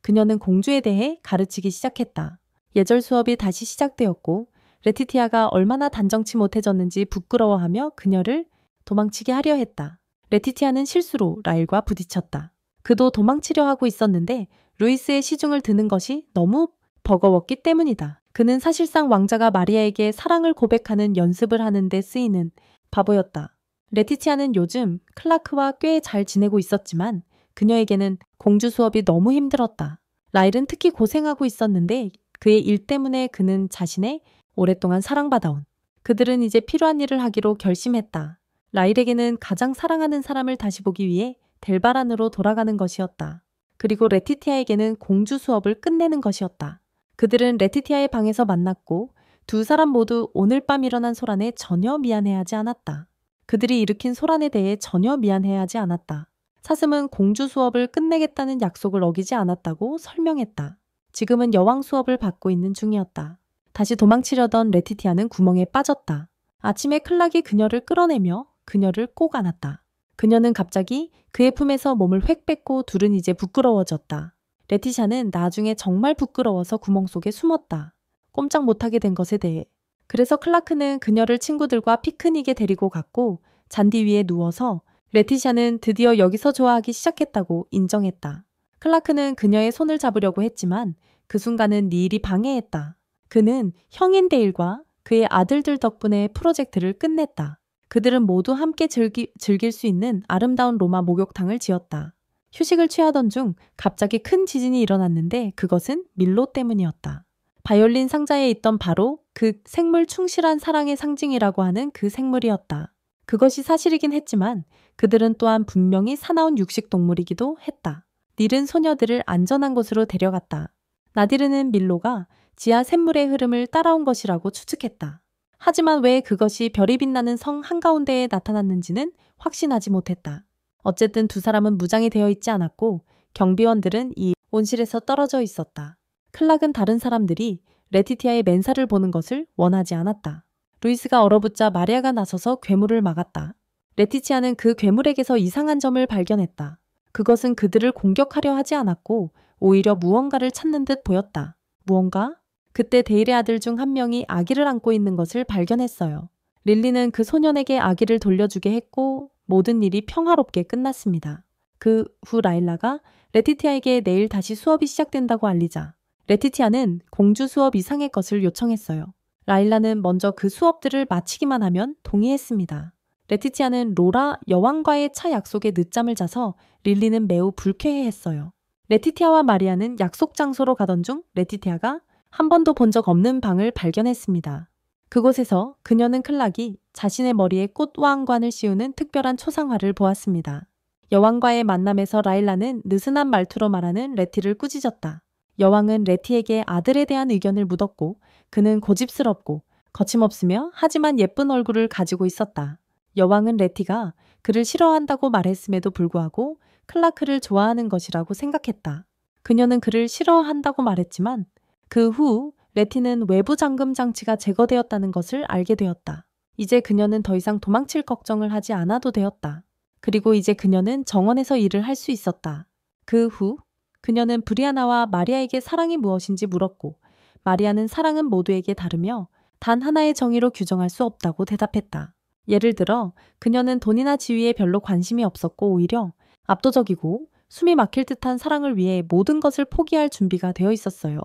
그녀는 공주에 대해 가르치기 시작했다. 예절 수업이 다시 시작되었고 레티티아가 얼마나 단정치 못해졌는지 부끄러워하며 그녀를 도망치게 하려 했다. 레티티아는 실수로 라일과 부딪혔다. 그도 도망치려 하고 있었는데 루이스의 시중을 드는 것이 너무 버거웠기 때문이다. 그는 사실상 왕자가 마리아에게 사랑을 고백하는 연습을 하는 데 쓰이는 바보였다. 레티티아는 요즘 클라크와 꽤 잘 지내고 있었지만 그녀에게는 공주 수업이 너무 힘들었다. 라일은 특히 고생하고 있었는데 그의 일 때문에 그는 자신의 오랫동안 사랑받아온 그들은 이제 필요한 일을 하기로 결심했다. 라일에게는 가장 사랑하는 사람을 다시 보기 위해 델바란으로 돌아가는 것이었다. 그리고 레티티아에게는 공주 수업을 끝내는 것이었다. 그들은 레티티아의 방에서 만났고 두 사람 모두 오늘 밤 일어난 소란에 전혀 미안해하지 않았다. 그들이 일으킨 소란에 대해 전혀 미안해하지 않았다. 사슴은 공주 수업을 끝내겠다는 약속을 어기지 않았다고 설명했다. 지금은 여왕 수업을 받고 있는 중이었다. 다시 도망치려던 레티티아는 구멍에 빠졌다. 아침에 클락이 그녀를 끌어내며 그녀를 꼭 안았다. 그녀는 갑자기 그의 품에서 몸을 획 뺏고 둘은 이제 부끄러워졌다. 레티샤는 나중에 정말 부끄러워서 구멍 속에 숨었다. 꼼짝 못하게 된 것에 대해. 그래서 클라크는 그녀를 친구들과 피크닉에 데리고 갔고 잔디 위에 누워서 레티샤는 드디어 여기서 좋아하기 시작했다고 인정했다. 클라크는 그녀의 손을 잡으려고 했지만 그 순간은 니일이 방해했다. 그는 형인 데일과 그의 아들들 덕분에 프로젝트를 끝냈다. 그들은 모두 함께 즐길 수 있는 아름다운 로마 목욕탕을 지었다. 휴식을 취하던 중 갑자기 큰 지진이 일어났는데 그것은 밀로 때문이었다. 바이올린 상자에 있던 바로 그 생물 충실한 사랑의 상징이라고 하는 그 생물이었다. 그것이 사실이긴 했지만 그들은 또한 분명히 사나운 육식 동물이기도 했다. 닐은 소녀들을 안전한 곳으로 데려갔다. 나디르는 밀로가 지하 샘물의 흐름을 따라온 것이라고 추측했다. 하지만 왜 그것이 별이 빛나는 성 한가운데에 나타났는지는 확신하지 못했다. 어쨌든 두 사람은 무장이 되어 있지 않았고 경비원들은 이 온실에서 떨어져 있었다. 클락은 다른 사람들이 레티티아의 맨살을 보는 것을 원하지 않았다. 루이스가 얼어붙자 마리아가 나서서 괴물을 막았다. 레티티아는 그 괴물에게서 이상한 점을 발견했다. 그것은 그들을 공격하려 하지 않았고 오히려 무언가를 찾는 듯 보였다. 무언가? 그때 데일의 아들 중 한 명이 아기를 안고 있는 것을 발견했어요. 릴리는 그 소년에게 아기를 돌려주게 했고 모든 일이 평화롭게 끝났습니다. 그 후 라일라가 레티티아에게 내일 다시 수업이 시작된다고 알리자 레티티아는 공주 수업 이상의 것을 요청했어요. 라일라는 먼저 그 수업들을 마치기만 하면 동의했습니다. 레티티아는 로라 여왕과의 차 약속에 늦잠을 자서 릴리는 매우 불쾌해했어요. 레티티아와 마리아는 약속 장소로 가던 중 레티티아가 한 번도 본 적 없는 방을 발견했습니다. 그곳에서 그녀는 클락이 자신의 머리에 꽃왕관을 씌우는 특별한 초상화를 보았습니다. 여왕과의 만남에서 라일라는 느슨한 말투로 말하는 레티를 꾸짖었다. 여왕은 레티에게 아들에 대한 의견을 묻었고 그는 고집스럽고 거침없으며 하지만 예쁜 얼굴을 가지고 있었다. 여왕은 레티가 그를 싫어한다고 말했음에도 불구하고 클라크를 좋아하는 것이라고 생각했다. 그녀는 그를 싫어한다고 말했지만 그 후 레티는 외부 잠금 장치가 제거되었다는 것을 알게 되었다. 이제 그녀는 더 이상 도망칠 걱정을 하지 않아도 되었다. 그리고 이제 그녀는 정원에서 일을 할 수 있었다. 그 후 그녀는 브리아나와 마리아에게 사랑이 무엇인지 물었고 마리아는 사랑은 모두에게 다르며 단 하나의 정의로 규정할 수 없다고 대답했다. 예를 들어 그녀는 돈이나 지위에 별로 관심이 없었고 오히려 압도적이고 숨이 막힐 듯한 사랑을 위해 모든 것을 포기할 준비가 되어 있었어요.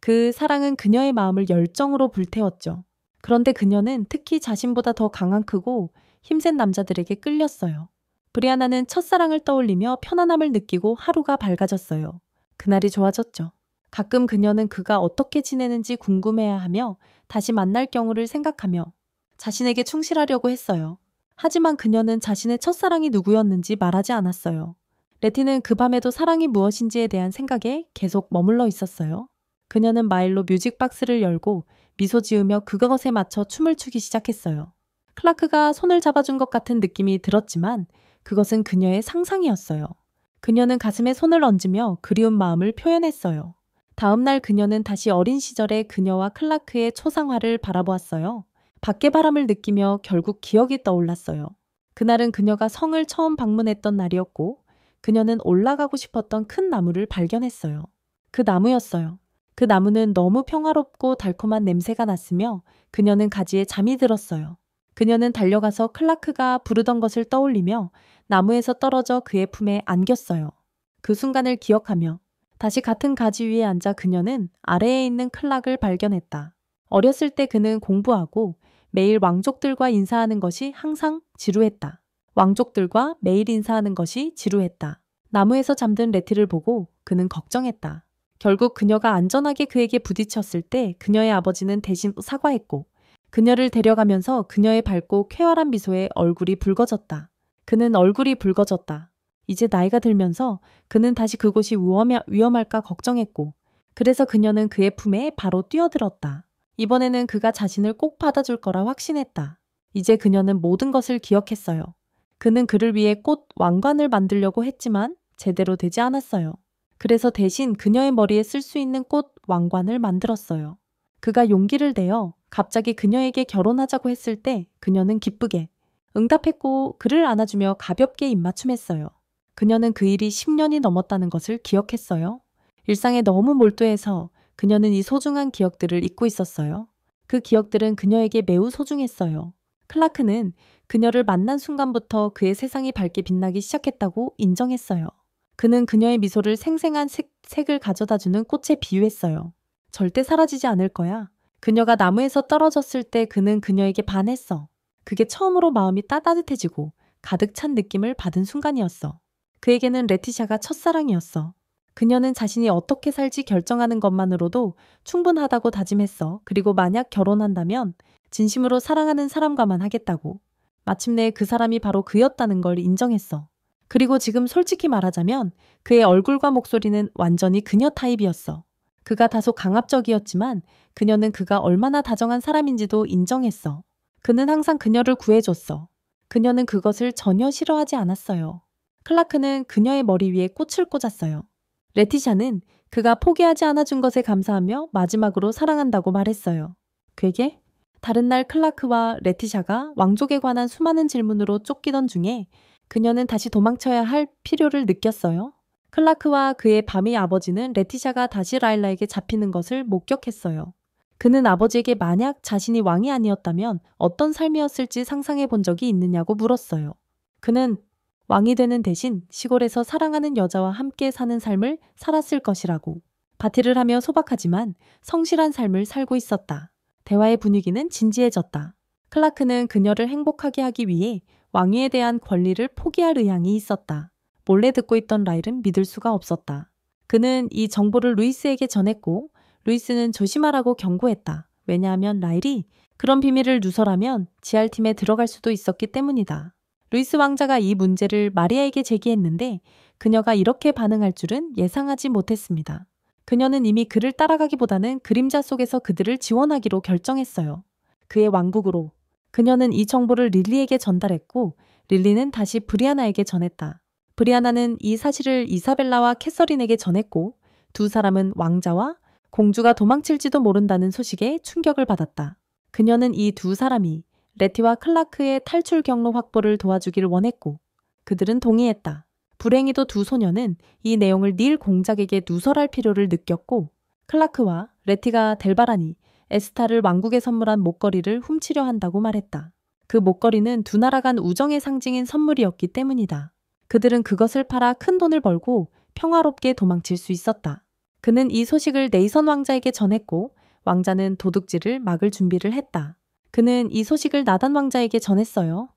그 사랑은 그녀의 마음을 열정으로 불태웠죠. 그런데 그녀는 특히 자신보다 더 강한 크고 힘센 남자들에게 끌렸어요. 브리아나는 첫사랑을 떠올리며 편안함을 느끼고 하루가 밝아졌어요. 그날이 좋아졌죠. 가끔 그녀는 그가 어떻게 지내는지 궁금해하며 다시 만날 경우를 생각하며 자신에게 충실하려고 했어요. 하지만 그녀는 자신의 첫사랑이 누구였는지 말하지 않았어요. 레티는 그 밤에도 사랑이 무엇인지에 대한 생각에 계속 머물러 있었어요. 그녀는 마일로 뮤직박스를 열고 미소 지으며 그것에 맞춰 춤을 추기 시작했어요. 클라크가 손을 잡아준 것 같은 느낌이 들었지만 그것은 그녀의 상상이었어요. 그녀는 가슴에 손을 얹으며 그리운 마음을 표현했어요. 다음 날 그녀는 다시 어린 시절의 그녀와 클라크의 초상화를 바라보았어요. 밖의 바람을 느끼며 결국 기억이 떠올랐어요. 그날은 그녀가 성을 처음 방문했던 날이었고 그녀는 올라가고 싶었던 큰 나무를 발견했어요. 그 나무였어요. 그 나무는 너무 평화롭고 달콤한 냄새가 났으며 그녀는 가지에 잠이 들었어요. 그녀는 달려가서 클라크가 부르던 것을 떠올리며 나무에서 떨어져 그의 품에 안겼어요. 그 순간을 기억하며 다시 같은 가지 위에 앉아 그녀는 아래에 있는 클락을 발견했다. 어렸을 때 그는 공부하고 매일 왕족들과 인사하는 것이 항상 지루했다. 왕족들과 매일 인사하는 것이 지루했다. 나무에서 잠든 레티를 보고 그는 걱정했다. 결국 그녀가 안전하게 그에게 부딪혔을 때 그녀의 아버지는 대신 사과했고 그녀를 데려가면서 그녀의 밝고 쾌활한 미소에 얼굴이 붉어졌다. 그는 얼굴이 붉어졌다. 이제 나이가 들면서 그는 다시 그곳이 위험할까 걱정했고 그래서 그녀는 그의 품에 바로 뛰어들었다. 이번에는 그가 자신을 꼭 받아줄 거라 확신했다. 이제 그녀는 모든 것을 기억했어요. 그는 그를 위해 꽃 왕관을 만들려고 했지만 제대로 되지 않았어요. 그래서 대신 그녀의 머리에 쓸 수 있는 꽃 왕관을 만들었어요. 그가 용기를 내어 갑자기 그녀에게 결혼하자고 했을 때 그녀는 기쁘게 응답했고 그를 안아주며 가볍게 입맞춤했어요. 그녀는 그 일이 10년이 넘었다는 것을 기억했어요. 일상에 너무 몰두해서 그녀는 이 소중한 기억들을 잊고 있었어요. 그 기억들은 그녀에게 매우 소중했어요. 클라크는 그녀를 만난 순간부터 그의 세상이 밝게 빛나기 시작했다고 인정했어요. 그는 그녀의 미소를 생생한 색을 가져다주는 꽃에 비유했어요. 절대 사라지지 않을 거야. 그녀가 나무에서 떨어졌을 때 그는 그녀에게 반했어. 그게 처음으로 마음이 따뜻해지고 가득 찬 느낌을 받은 순간이었어. 그에게는 레티샤가 첫사랑이었어. 그녀는 자신이 어떻게 살지 결정하는 것만으로도 충분하다고 다짐했어. 그리고 만약 결혼한다면 진심으로 사랑하는 사람과만 하겠다고. 마침내 그 사람이 바로 그였다는 걸 인정했어. 그리고 지금 솔직히 말하자면 그의 얼굴과 목소리는 완전히 그녀 타입이었어. 그가 다소 강압적이었지만 그녀는 그가 얼마나 다정한 사람인지도 인정했어. 그는 항상 그녀를 구해줬어. 그녀는 그것을 전혀 싫어하지 않았어요. 클라크는 그녀의 머리 위에 꽃을 꽂았어요. 레티샤는 그가 포기하지 않아준 것에 감사하며 마지막으로 사랑한다고 말했어요. 그에게 다른 날 클라크와 레티샤가 왕족에 관한 수많은 질문으로 쫓기던 중에 그녀는 다시 도망쳐야 할 필요를 느꼈어요. 클라크와 그의 밤의 아버지는 레티샤가 다시 라일라에게 잡히는 것을 목격했어요. 그는 아버지에게 만약 자신이 왕이 아니었다면 어떤 삶이었을지 상상해 본 적이 있느냐고 물었어요. 그는 왕이 되는 대신 시골에서 사랑하는 여자와 함께 사는 삶을 살았을 것이라고. 파티를 하며 소박하지만 성실한 삶을 살고 있었다. 대화의 분위기는 진지해졌다. 클라크는 그녀를 행복하게 하기 위해 왕위에 대한 권리를 포기할 의향이 있었다. 몰래 듣고 있던 라일은 믿을 수가 없었다. 그는 이 정보를 루이스에게 전했고 루이스는 조심하라고 경고했다. 왜냐하면 라일이 그런 비밀을 누설하면 GR팀에 들어갈 수도 있었기 때문이다. 루이스 왕자가 이 문제를 마리아에게 제기했는데 그녀가 이렇게 반응할 줄은 예상하지 못했습니다. 그녀는 이미 그를 따라가기보다는 그림자 속에서 그들을 지원하기로 결정했어요. 그의 왕국으로. 그녀는 이 정보를 릴리에게 전달했고 릴리는 다시 브리아나에게 전했다. 브리아나는 이 사실을 이사벨라와 캐서린에게 전했고 두 사람은 왕자와 공주가 도망칠지도 모른다는 소식에 충격을 받았다. 그녀는 이 두 사람이 레티와 클라크의 탈출 경로 확보를 도와주길 원했고 그들은 동의했다. 불행히도 두 소녀는 이 내용을 닐 공작에게 누설할 필요를 느꼈고 클라크와 레티가 델바란이 에스타를 왕국에 선물한 목걸이를 훔치려 한다고 말했다. 그 목걸이는 두 나라 간 우정의 상징인 선물이었기 때문이다. 그들은 그것을 팔아 큰 돈을 벌고 평화롭게 도망칠 수 있었다. 그는 이 소식을 네이선 왕자에게 전했고 왕자는 도둑질을 막을 준비를 했다. 그는 이 소식을 나단 왕자에게 전했어요.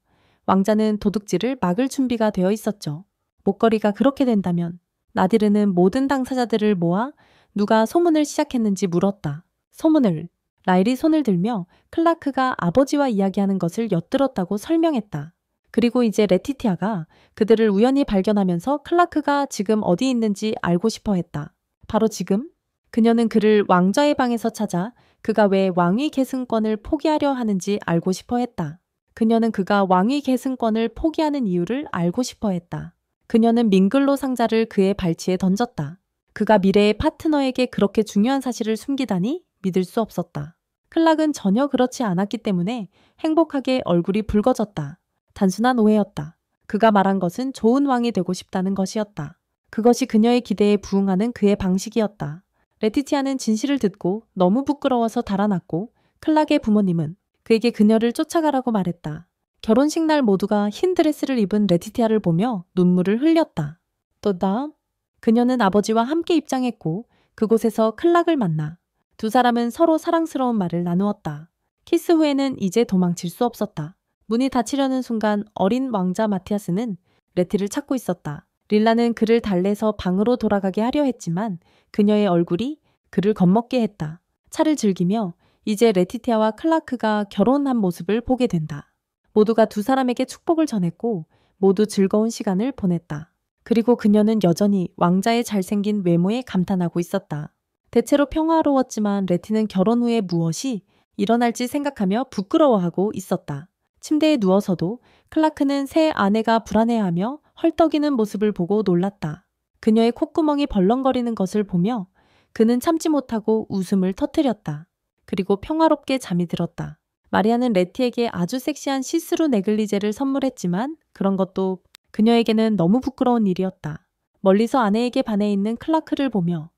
왕자는 도둑질을 막을 준비가 되어 있었죠. 목걸이가 그렇게 된다면 나디르는 모든 당사자들을 모아 누가 소문을 시작했는지 물었다. 소문을. 라일이 손을 들며 클라크가 아버지와 이야기하는 것을 엿들었다고 설명했다. 그리고 이제 레티티아가 그들을 우연히 발견하면서 클라크가 지금 어디 있는지 알고 싶어 했다. 바로 지금? 그녀는 그를 왕자의 방에서 찾아 그가 왜 왕위 계승권을 포기하려 하는지 알고 싶어 했다. 그녀는 그가 왕위 계승권을 포기하는 이유를 알고 싶어 했다. 그녀는 밍글로 상자를 그의 발치에 던졌다. 그가 미래의 파트너에게 그렇게 중요한 사실을 숨기다니 믿을 수 없었다. 클락은 전혀 그렇지 않았기 때문에 행복하게 얼굴이 붉어졌다. 단순한 오해였다. 그가 말한 것은 좋은 왕이 되고 싶다는 것이었다. 그것이 그녀의 기대에 부응하는 그의 방식이었다. 레티티아는 진실을 듣고 너무 부끄러워서 달아났고 클락의 부모님은 그에게 그녀를 쫓아가라고 말했다. 결혼식 날 모두가 흰 드레스를 입은 레티티아를 보며 눈물을 흘렸다. 또 다음, 그녀는 아버지와 함께 입장했고 그곳에서 클락을 만나 두 사람은 서로 사랑스러운 말을 나누었다. 키스 후에는 이제 도망칠 수 없었다. 문이 닫히려는 순간 어린 왕자 마티아스는 레티를 찾고 있었다. 릴라는 그를 달래서 방으로 돌아가게 하려 했지만 그녀의 얼굴이 그를 겁먹게 했다. 차를 즐기며 이제 레티티아와 클라크가 결혼한 모습을 보게 된다. 모두가 두 사람에게 축복을 전했고 모두 즐거운 시간을 보냈다. 그리고 그녀는 여전히 왕자의 잘생긴 외모에 감탄하고 있었다. 대체로 평화로웠지만 레티는 결혼 후에 무엇이 일어날지 생각하며 부끄러워하고 있었다. 침대에 누워서도 클라크는 새 아내가 불안해하며 헐떡이는 모습을 보고 놀랐다. 그녀의 콧구멍이 벌렁거리는 것을 보며 그는 참지 못하고 웃음을 터뜨렸다. 그리고 평화롭게 잠이 들었다. 마리아는 레티에게 아주 섹시한 시스루 네글리제를 선물했지만 그런 것도 그녀에게는 너무 부끄러운 일이었다. 멀리서 아내에게 반해 있는 클라크를 보며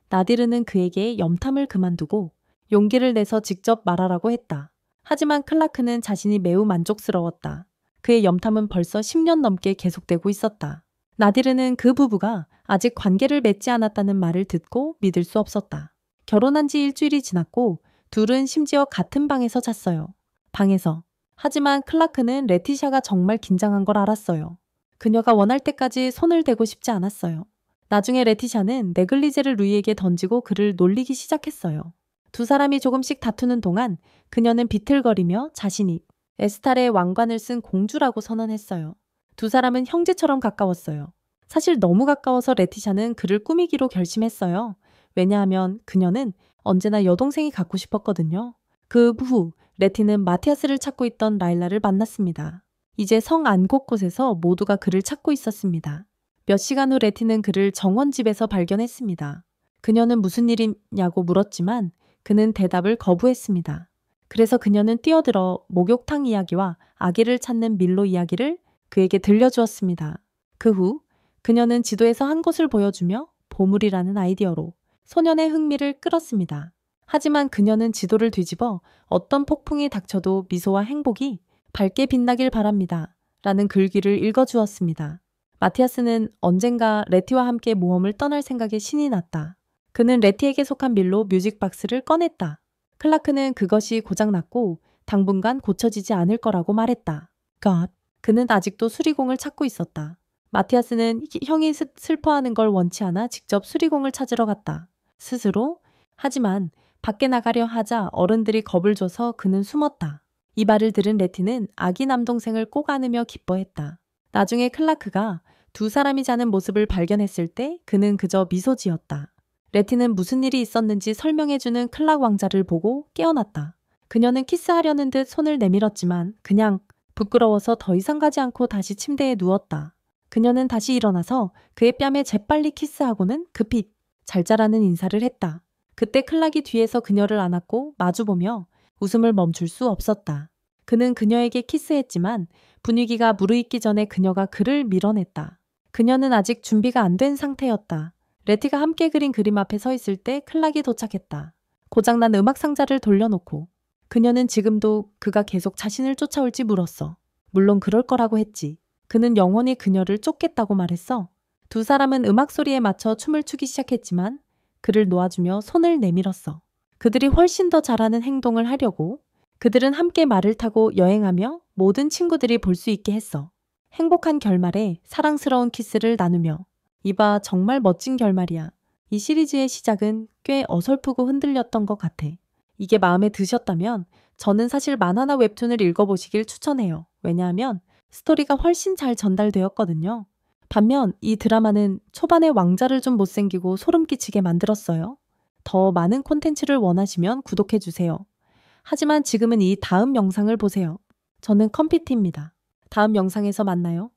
나디르는 그에게 염탐을 그만두고 용기를 내서 직접 말하라고 했다. 하지만 클라크는 자신이 매우 만족스러웠다. 그의 염탐은 벌써 10년 넘게 계속되고 있었다. 나디르는 그 부부가 아직 관계를 맺지 않았다는 말을 듣고 믿을 수 없었다. 결혼한 지 일주일이 지났고 둘은 심지어 같은 방에서 잤어요. 방에서. 하지만 클라크는 레티샤가 정말 긴장한 걸 알았어요. 그녀가 원할 때까지 손을 대고 싶지 않았어요. 나중에 레티샤는 네글리제를 루이에게 던지고 그를 놀리기 시작했어요. 두 사람이 조금씩 다투는 동안 그녀는 비틀거리며 자신이 에스탈의 왕관을 쓴 공주라고 선언했어요. 두 사람은 형제처럼 가까웠어요. 사실 너무 가까워서 레티샤는 그를 꾸미기로 결심했어요. 왜냐하면 그녀는 언제나 여동생이 갖고 싶었거든요. 그 후 레티는 마티아스를 찾고 있던 라일라를 만났습니다. 이제 성 안 곳곳에서 모두가 그를 찾고 있었습니다. 몇 시간 후 레티는 그를 정원집에서 발견했습니다. 그녀는 무슨 일이냐고 물었지만 그는 대답을 거부했습니다. 그래서 그녀는 뛰어들어 목욕탕 이야기와 아기를 찾는 밀로 이야기를 그에게 들려주었습니다. 그 후 그녀는 지도에서 한 곳을 보여주며 보물이라는 아이디어로 소년의 흥미를 끌었습니다. 하지만 그녀는 지도를 뒤집어 어떤 폭풍이 닥쳐도 미소와 행복이 밝게 빛나길 바랍니다. 라는 글귀를 읽어주었습니다. 마티아스는 언젠가 레티와 함께 모험을 떠날 생각에 신이 났다. 그는 레티에게 속한 밀로 뮤직박스를 꺼냈다. 클라크는 그것이 고장났고 당분간 고쳐지지 않을 거라고 말했다. God. 그는 아직도 수리공을 찾고 있었다. 마티아스는 형이 슬퍼하는 걸 원치 않아 직접 수리공을 찾으러 갔다. 스스로? 하지만 밖에 나가려 하자 어른들이 겁을 줘서 그는 숨었다. 이 말을 들은 레티는 아기 남동생을 꼭 안으며 기뻐했다. 나중에 클라크가 두 사람이 자는 모습을 발견했을 때 그는 그저 미소 지었다. 레티는 무슨 일이 있었는지 설명해주는 클락 왕자를 보고 깨어났다. 그녀는 키스하려는 듯 손을 내밀었지만 그냥 부끄러워서 더 이상 가지 않고 다시 침대에 누웠다. 그녀는 다시 일어나서 그의 뺨에 재빨리 키스하고는 급히 잘 자라는 인사를 했다. 그때 클락이 뒤에서 그녀를 안았고 마주보며 웃음을 멈출 수 없었다. 그는 그녀에게 키스했지만 분위기가 무르익기 전에 그녀가 그를 밀어냈다. 그녀는 아직 준비가 안 된 상태였다. 레티가 함께 그린 그림 앞에 서 있을 때 클락이 도착했다. 고장난 음악 상자를 돌려놓고 그녀는 지금도 그가 계속 자신을 쫓아올지 물었어. 물론 그럴 거라고 했지. 그는 영원히 그녀를 쫓겠다고 말했어. 두 사람은 음악 소리에 맞춰 춤을 추기 시작했지만 그를 놓아주며 손을 내밀었어. 그들이 훨씬 더 잘하는 행동을 하려고 그들은 함께 말을 타고 여행하며 모든 친구들이 볼 수 있게 했어. 행복한 결말에 사랑스러운 키스를 나누며. 이봐, 정말 멋진 결말이야. 이 시리즈의 시작은 꽤 어설프고 흔들렸던 것 같아. 이게 마음에 드셨다면 저는 사실 만화나 웹툰을 읽어보시길 추천해요. 왜냐하면 스토리가 훨씬 잘 전달되었거든요. 반면 이 드라마는 초반에 왕자를 좀 못생기고 소름 끼치게 만들었어요. 더 많은 콘텐츠를 원하시면 구독해주세요. 하지만 지금은 이 다음 영상을 보세요. 저는 컴피티입니다. 다음 영상에서 만나요.